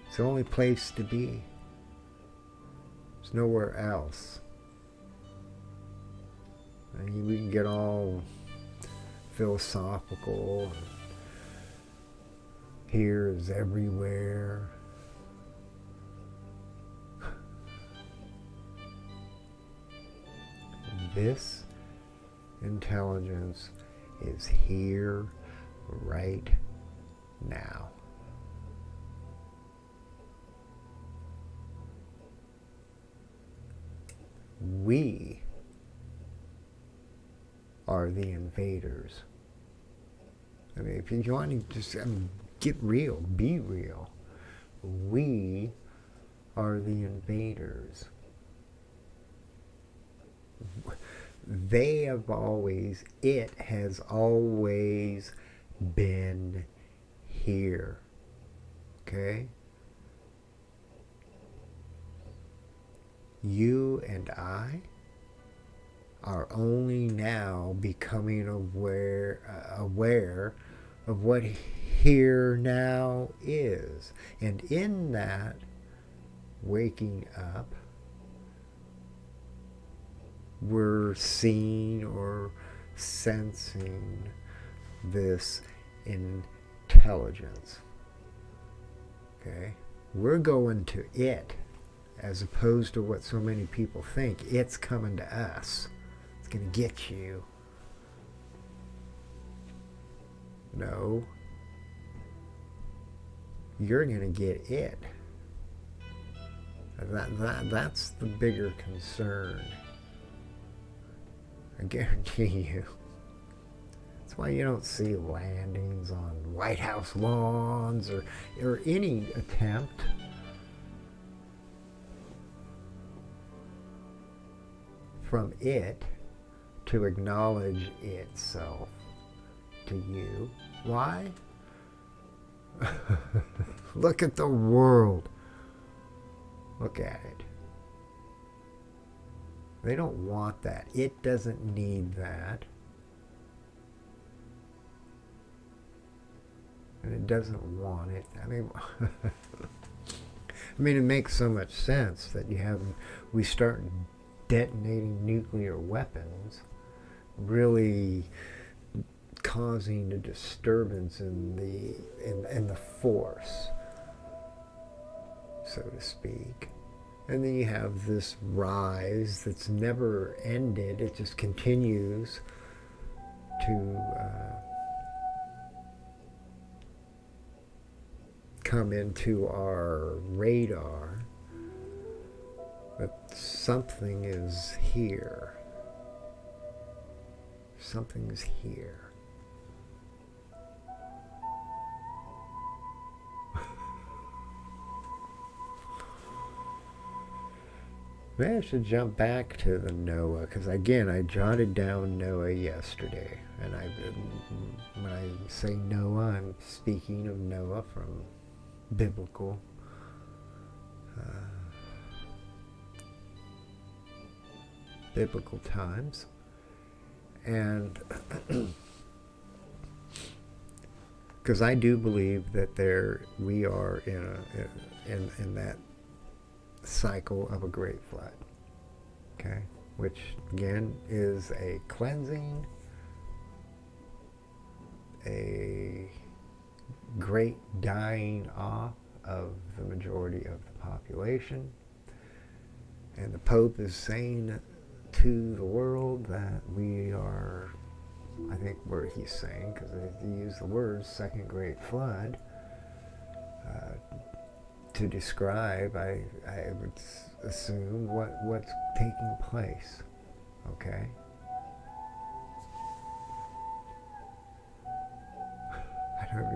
A: It's the only place to be. There's nowhere else. I mean, we can get all philosophical. Here is everywhere. This intelligence is here right now. We are the invaders. I mean, if you want to just get real, be real. We are the invaders. It has always been here. Okay? You and I are only now becoming aware of what here now is. And in that waking up, we're seeing or sensing this intelligence. Okay? We're going to it as opposed to what so many people think. It's coming to us. It's going to get you. No. You're going to get it. That's the bigger concern. I guarantee you. That's why you don't see landings on White House lawns or any attempt from it to acknowledge itself to you. Why? Look at the world. Look at it. They don't want that. It doesn't need that. And it doesn't want it. I mean, it makes so much sense that we start detonating nuclear weapons. Really causing a disturbance in the force, so to speak. And then you have this rise that's never ended. It just continues to come into our radar. But something is here. Something's here. Maybe I should jump back to the Noah, because again, I jotted down Noah yesterday, and when I say Noah, I'm speaking of Noah from biblical times, and because I do believe that we are in that cycle of a great flood, okay, which again is a cleansing, a great dying off of the majority of the population. And the Pope is saying to the world that we are, I think where he's saying, because he used the words second great flood to describe, I would assume what's taking place, okay?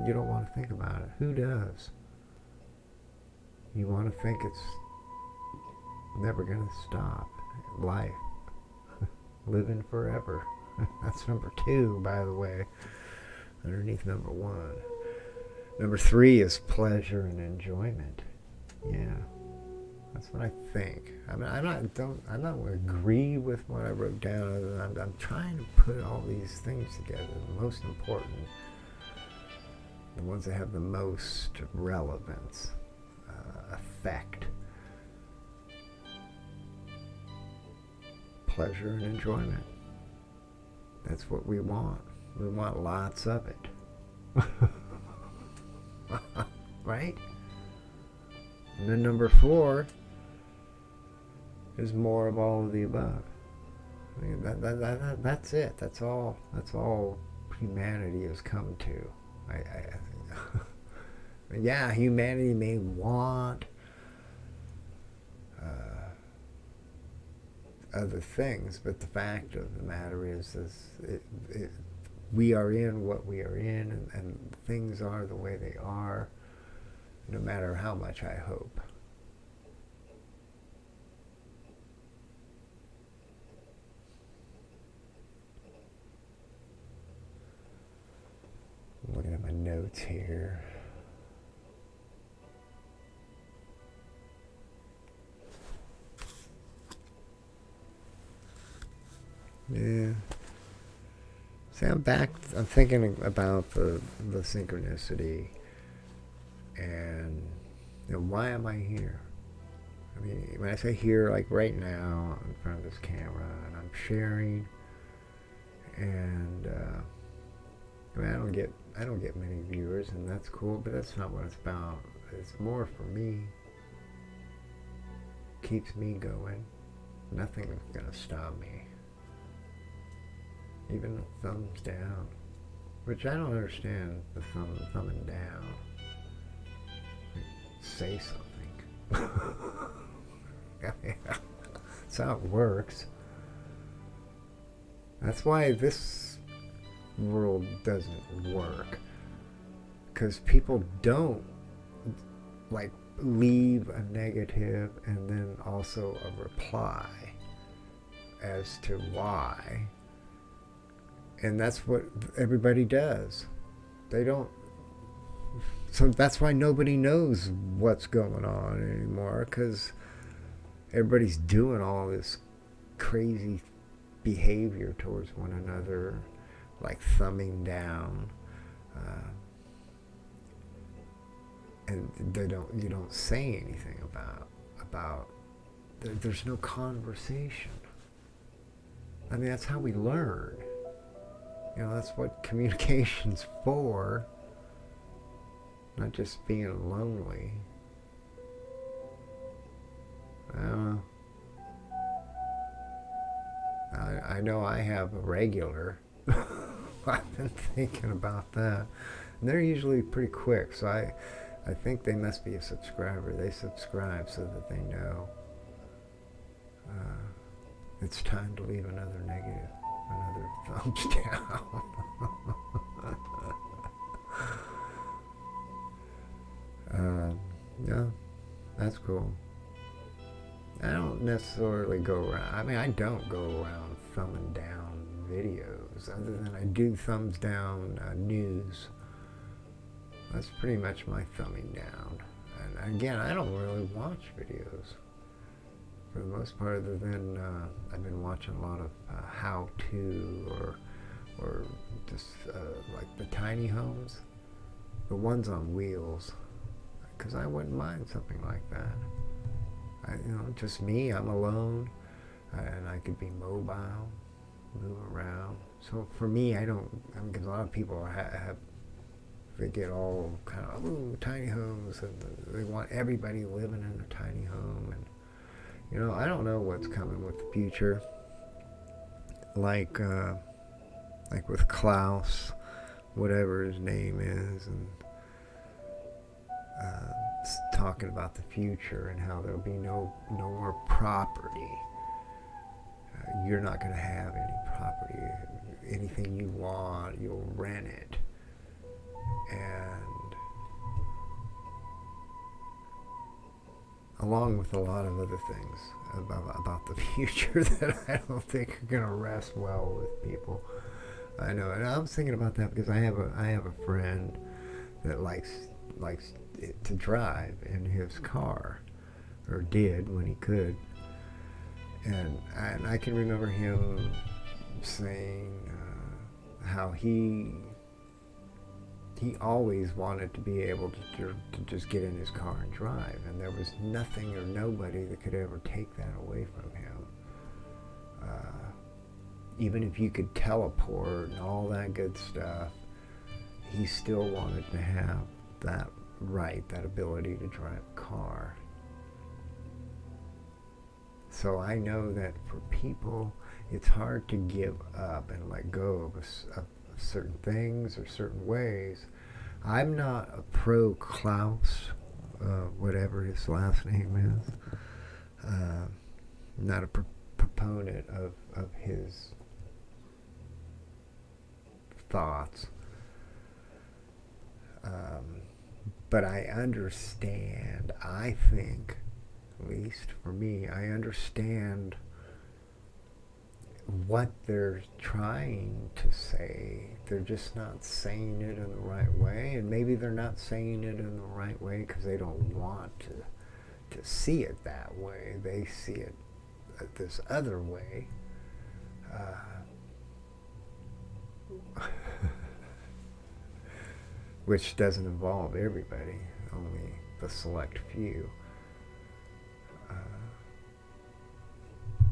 A: You don't want to think about it. Who does? You want to think it's never going to stop. Life. Living forever. That's number 2, by the way, underneath number 1. Number 3 is pleasure and enjoyment. Yeah, that's what I think. I mean, I'm not going to agree with what I wrote down. I'm trying to put all these things together. The most important, the ones that have the most relevance, effect, pleasure and enjoyment. That's what we want. We want lots of it. Right? And then number 4 is more of all of the above. I mean, that's it. That's all humanity has come to. Yeah, humanity may want other things, but the fact of the matter is we are in what we are in, and things are the way they are, no matter how much I hope. I'm looking at my notes here. Yeah. See, I'm thinking about the synchronicity, and why am I here? I mean, when I say here, like right now, in front of this camera, and I'm sharing, and I mean, I don't get many viewers, and that's cool, but that's not what it's about. It's more for me. Keeps me going. Nothing's gonna stop me. Even the thumbs down, which I don't understand, the thumbing down. Like, say something. That's how it works. That's why this world doesn't work, because people don't like leave a negative and then also a reply as to why. And that's what everybody does. They don't. So that's why nobody knows what's going on anymore, because everybody's doing all this crazy behavior towards one another, like thumbing down, and you don't say anything about. There's no conversation. I mean, that's how we learn. That's what communication's for. Not just being lonely. I don't know. I know I have a regular. I've been thinking about that. And they're usually pretty quick, so I think they must be a subscriber. They subscribe so that they know it's time to leave another negative, another thumbs down. Yeah, that's cool. I don't necessarily go around, I don't go around thumbing down videos, other than I do thumbs down news. That's pretty much my thumbing down. And again, I don't really watch videos for the most part, other than I've been watching a lot of how-to or just like the tiny homes, the ones on wheels, because I wouldn't mind something like that. Just me, I'm alone, and I could be mobile, move around. So for me, I don't, because a lot of people they get all kind of, ooh, tiny homes, and they want everybody living in a tiny home. And, I don't know what's coming with the future. Like with Klaus, whatever his name is, and talking about the future and how there'll be no more property. You're not going to have any property. Anything you want, you'll rent it. And along with a lot of other things about the future that I don't think are going to rest well with people. I know, and I was thinking about that because I have a friend that likes to drive in his car, or did when he could, and I can remember him saying how he always wanted to be able to just get in his car and drive, and there was nothing or nobody that could ever take that away from him. Even if you could teleport and all that good stuff, he still wanted to have that right, that ability to drive a car. So I know that for people, it's hard to give up and let go of certain things or certain ways. I'm not a pro Klaus, whatever his last name is. Not a proponent of his thoughts. But I understand, I think, at least for me, I understand what they're trying to say. They're just not saying it in the right way, and maybe they're not saying it in the right way because they don't want to see it that way. They see it this other way. Which doesn't involve everybody, only the select few.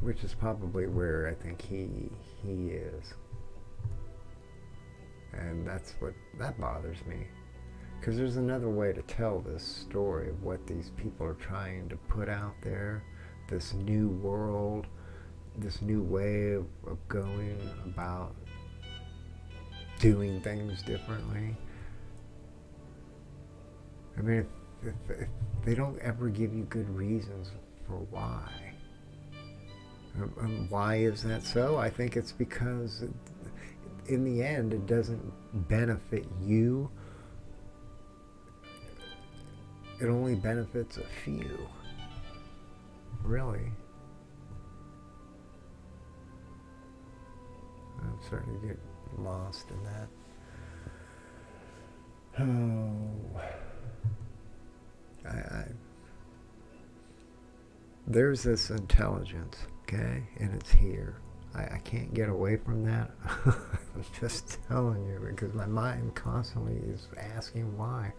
A: Which is probably where I think he is. And that bothers me. Because there's another way to tell this story of what these people are trying to put out there. This new world, this new way of going about doing things differently. I mean, if they don't ever give you good reasons for why. And why is that so? I think it's because in the end it doesn't benefit you. It only benefits a few. Really. I'm starting to get lost in that. Oh. There's this intelligence, okay, and it's here. I can't get away from that. I'm just telling you, because my mind constantly is asking why.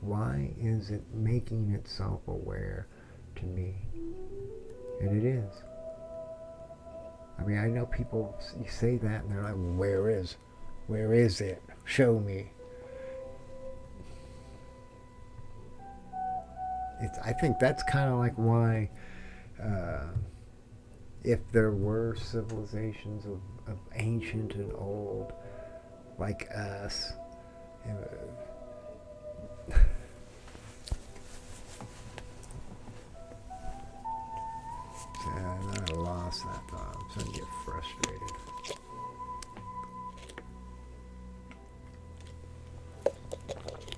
A: Why is it making itself aware to me? And it is. I mean, I know people, you say that and they're like, where is Where is it? Show me. I think that's kind of like why, if there were civilizations of ancient and old, like us, I lost that thought. I'm starting to get frustrated.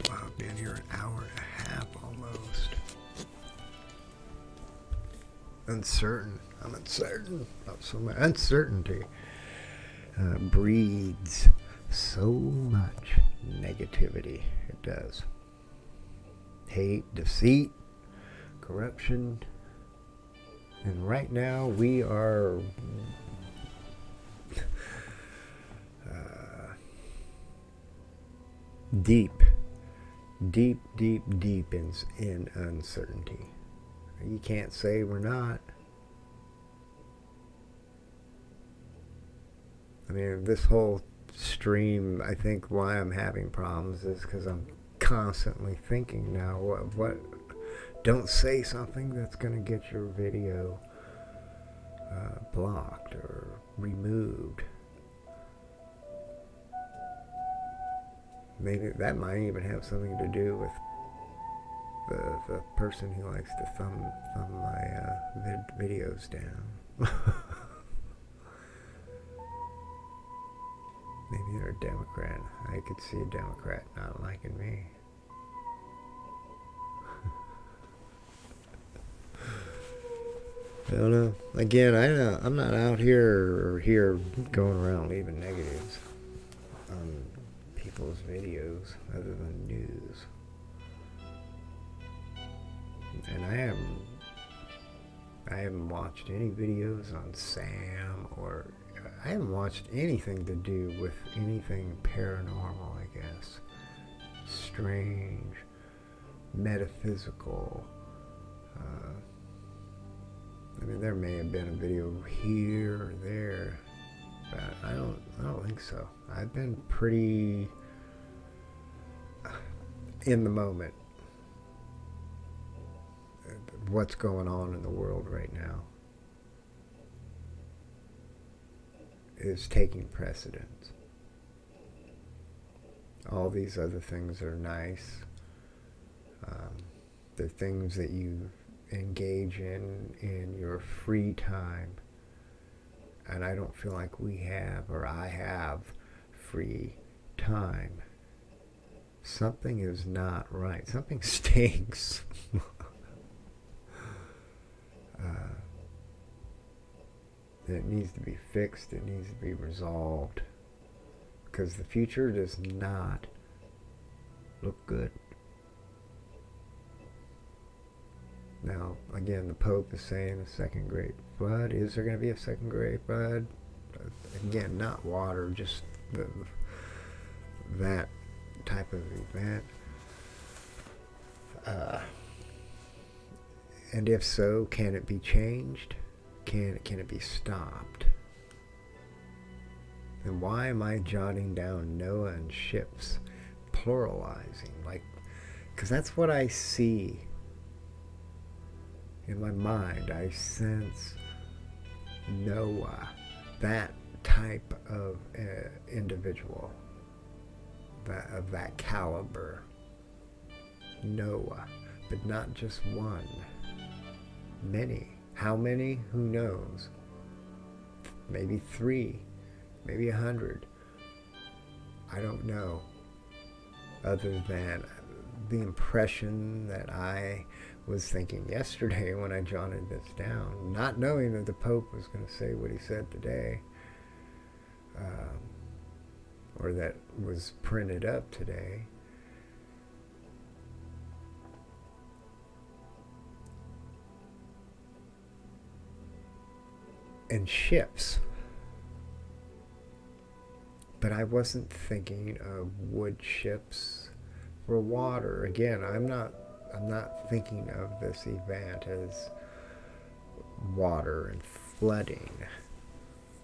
A: Wow, I've been here an hour and a half almost. Uncertain. I'm uncertain. So much uncertainty breeds so much negativity. It does. Hate, deceit, corruption. And right now we are deep in uncertainty. You can't say we're not. I mean, this whole stream, I think why I'm having problems is because I'm constantly thinking now, what don't say something that's going to get your video blocked or removed. Maybe that might even have something to do with the person who likes to thumb my videos down. Maybe they're a Democrat. I could see a Democrat not liking me. I don't know. Again, I'm not out here going around leaving negatives on people's videos other than news. And I haven't watched any videos on Sam, or I haven't watched anything to do with anything paranormal, I guess. Strange, metaphysical. I mean, there may have been a video here or there, but I don't think so. I've been pretty in the moment. What's going on in the world right now is taking precedence. All these other things are nice. They're things that you engage in your free time, and I don't feel like we have, or I have, free time. Something is not right. Something stinks. It needs to be fixed. It needs to be resolved, because the future does not look good. Now, again, the Pope is saying a second great flood. Is there going to be a second great flood? Again, not water, just that type of event. And if so, can it be changed? Can it be stopped? And why am I jotting down Noah and ships, pluralizing? Because that's what I see. In my mind, I sense Noah, that type of individual, of that caliber. Noah, but not just one. Many. How many? Who knows? Maybe 3, maybe 100. I don't know. Other than the impression that I was thinking yesterday when I jotted this down, not knowing that the Pope was going to say what he said today, or that was printed up today. And ships. But I wasn't thinking of wood ships for water. Again, I'm not thinking of this event as water and flooding.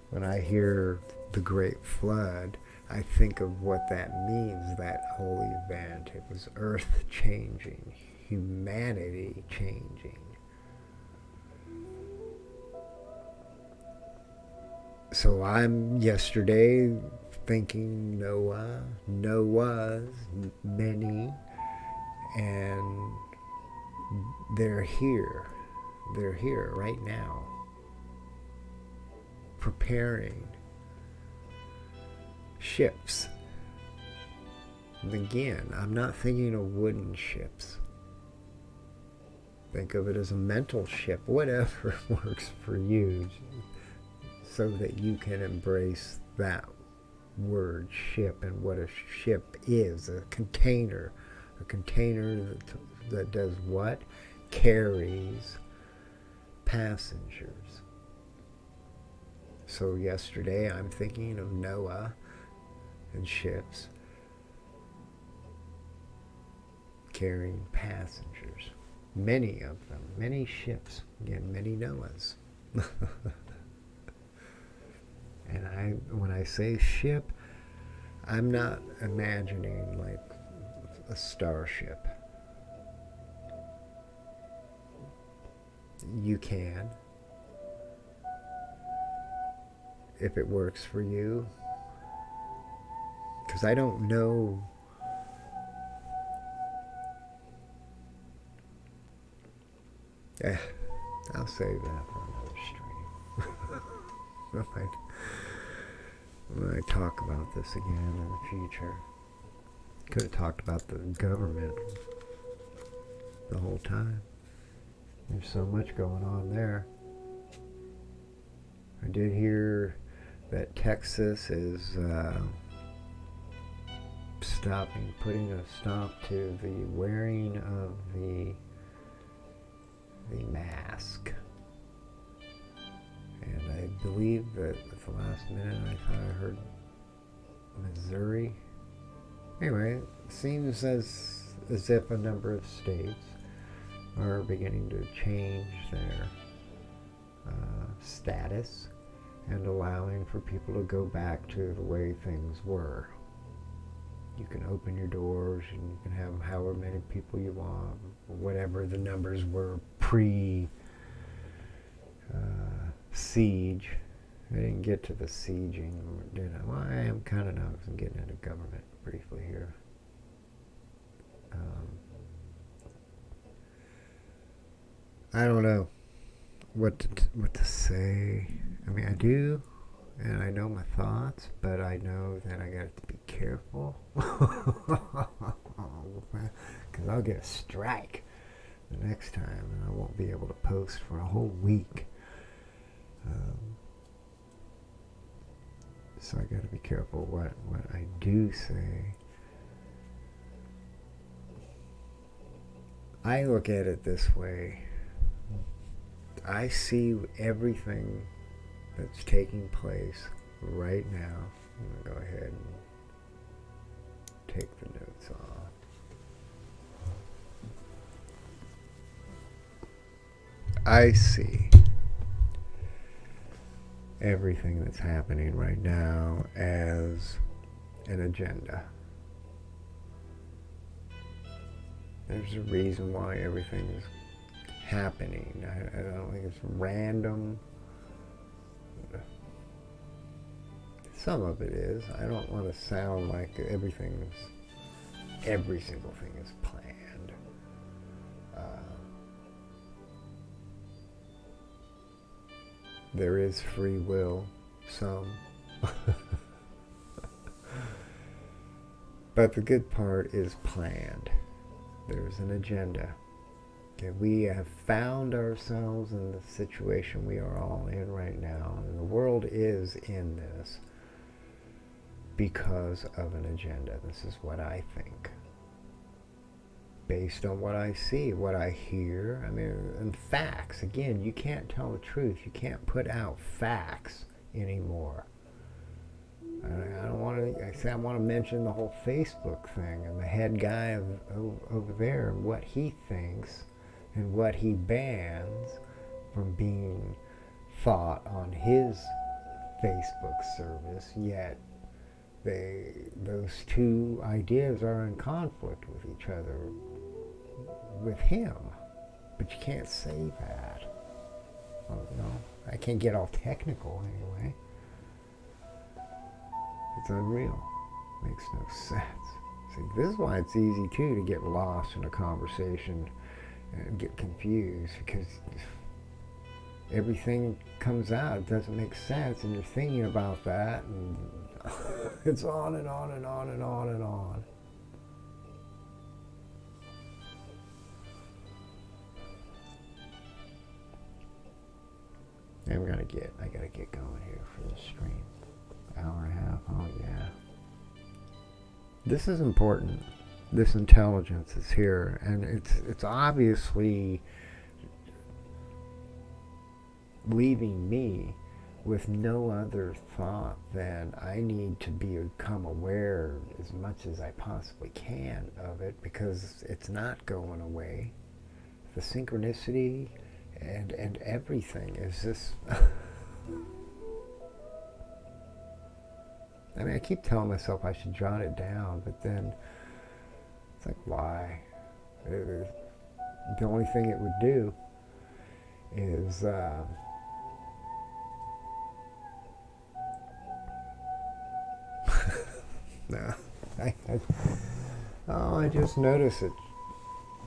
A: When I hear the Great Flood, I think of what that means, that whole event. It was earth changing, humanity changing. So I'm yesterday thinking Noahs, many, and they're here. They're here right now, preparing ships. And again, I'm not thinking of wooden ships. Think of it as a mental ship, whatever works for you, so that you can embrace that word ship and what a ship is. A container that does what? Carries passengers. So yesterday I'm thinking of Noah and ships carrying passengers. Many of them, many ships, again, many Noahs. And when I say ship, I'm not imagining like a starship. You can, if it works for you, because I don't know. I'll save that for another stream. When I talk about this again in the future. Could have talked about the government the whole time. There's so much going on there. I did hear that Texas is putting a stop to the wearing of the mask. And I believe that at the last minute I thought I heard Missouri. Anyway, it seems as if a number of states are beginning to change their status and allowing for people to go back to the way things were. You can open your doors and you can have however many people you want, whatever the numbers were siege. I didn't get to the sieging, did I? Well, I am kind of now because I'm getting into government briefly here. I don't know what to say. I mean, I do, and I know my thoughts, but I know that I got to be careful because I'll get a strike the next time, and I won't be able to post for a whole week. So I got to be careful what I do say. I look at it this way. I see everything that's taking place right now. I'm going to go ahead and take the notes off. I see everything that's happening right now as an agenda. There's a reason why everything is happening. I don't think it's random. Some of it is. I don't want to sound like every single thing is planned. There is free will, some. But the good part is planned. There's an agenda. Okay, we have found ourselves in the situation we are all in right now, and the world is in this because of an agenda. This is what I think. Based on what I see, what I hear, I mean, and facts. Again, you can't tell the truth. You can't put out facts anymore. I don't want to. I say I want to mention the whole Facebook thing and the head guy over there and what he thinks and what he bans from being thought on his Facebook service. Yet those two ideas are in conflict with each other with him. But you can't say that. Well, no, I can't get all technical anyway. It's unreal. Makes no sense. See, this is why it's easy too to get lost in a conversation and get confused, because everything comes out, it doesn't make sense, and you're thinking about that, and it's on and on and on and on and on. And I gotta get going here for this stream. Hour and a half, oh yeah. This is important. This intelligence is here, and it's obviously leaving me with no other thought than I need to become aware as much as I possibly can of it, because it's not going away. The synchronicity and everything is just I mean, I keep telling myself I should jot it down, but then it's like, why? The only thing it would do is no, I just noticed that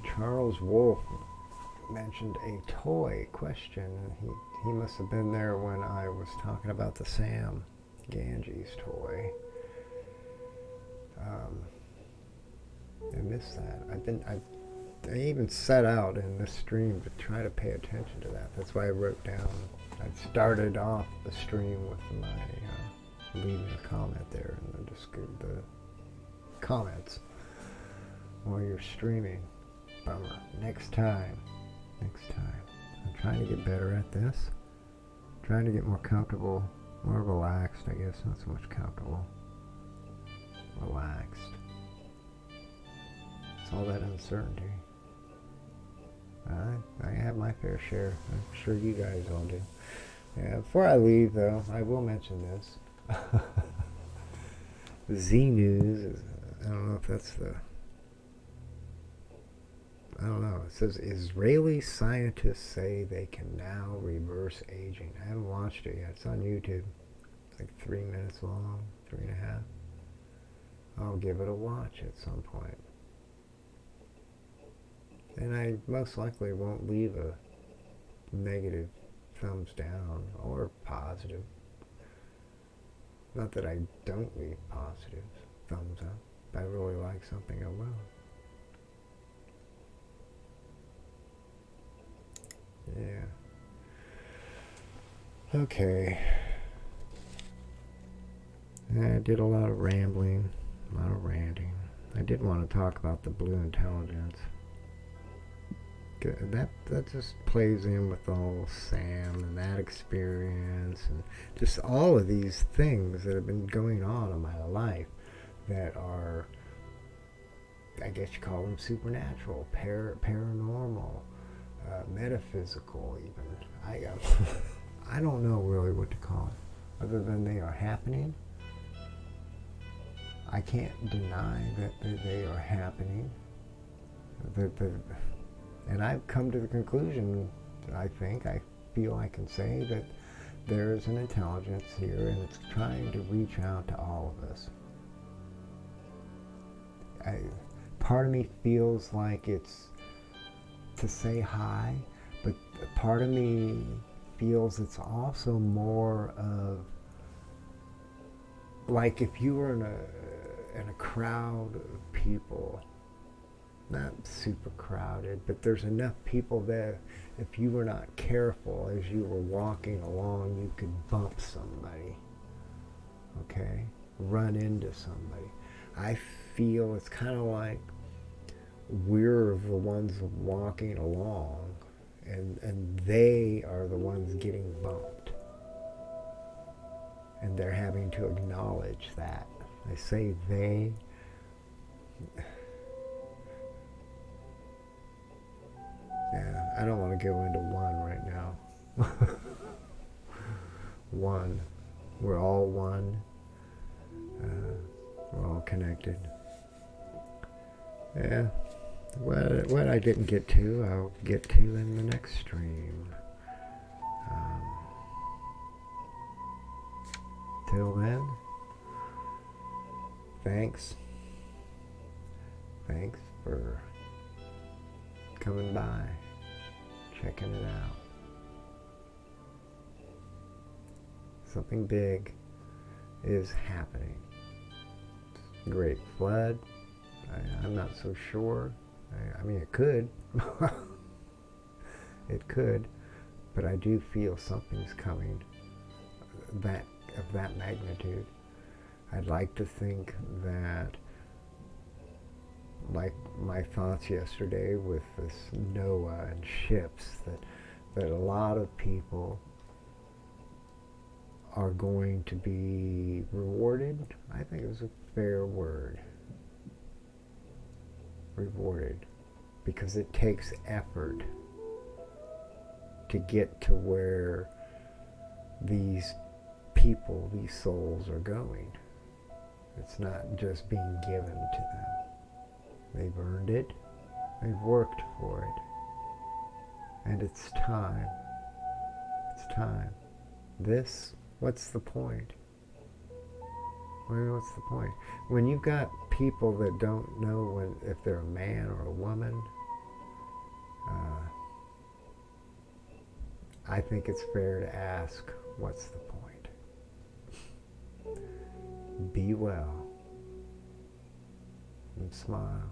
A: Charles Wolf mentioned a toy question. He must have been there when I was talking about the Sam Ganges toy. I missed that. I even set out in this stream to try to pay attention to that. That's why I wrote down. I started off the stream with my leaving a comment there in the comments while you're streaming. Bummer. Next time. I'm trying to get better at this. I'm trying to get more comfortable, more relaxed, I guess, not so much comfortable. Relaxed. It's all that uncertainty. I have my fair share. I'm sure you guys all do. Yeah, before I leave, though, I will mention this. Z News is, I don't know if that's the... I don't know. It says, Israeli scientists say they can now reverse aging. I haven't watched it yet. It's on YouTube. It's like 3 minutes long, 3.5. I'll give it a watch at some point. And I most likely won't leave a negative thumbs down or positive. Not that I don't leave positive thumbs up. If I really like something, I will. Yeah. Okay. I did a lot of rambling, a lot of ranting. I did want to talk about the blue intelligence. That just plays in with the whole Sam and that experience and just all of these things that have been going on in my life that are, I guess you call them supernatural, paranormal, metaphysical even. I don't know really what to call it, other than they are happening. I can't deny that they are happening. And I've come to the conclusion, I feel I can say, that there is an intelligence here and it's trying to reach out to all of us. Part of me feels like it's to say hi, but part of me feels it's also more of like if you were in a crowd of people, not super crowded, but there's enough people that if you were not careful as you were walking along, you could bump somebody, okay? Run into somebody. I feel it's kind of like we're the ones walking along and they are the ones getting bumped. And they're having to acknowledge that. I say they. Yeah, I don't want to go into one right now. One. We're all one. We're all connected. Yeah. What I didn't get to, I'll get to in the next stream. Till then, thanks. Thanks for coming by, checking it out. Something big is happening. Great flood. I'm not so sure. I mean, it could. It could. But I do feel something's coming of that magnitude. I'd like to think that, like my thoughts yesterday with this Noah and ships, that a lot of people are going to be rewarded. I think it was a fair word. Rewarded. Because it takes effort to get to where these people, these souls are going. It's not just being given to them. They've earned it. They've worked for it. And it's time. It's time. What's the point? Well, what's the point? When you've got people that don't know if they're a man or a woman, I think it's fair to ask, what's the point? Be well and smile.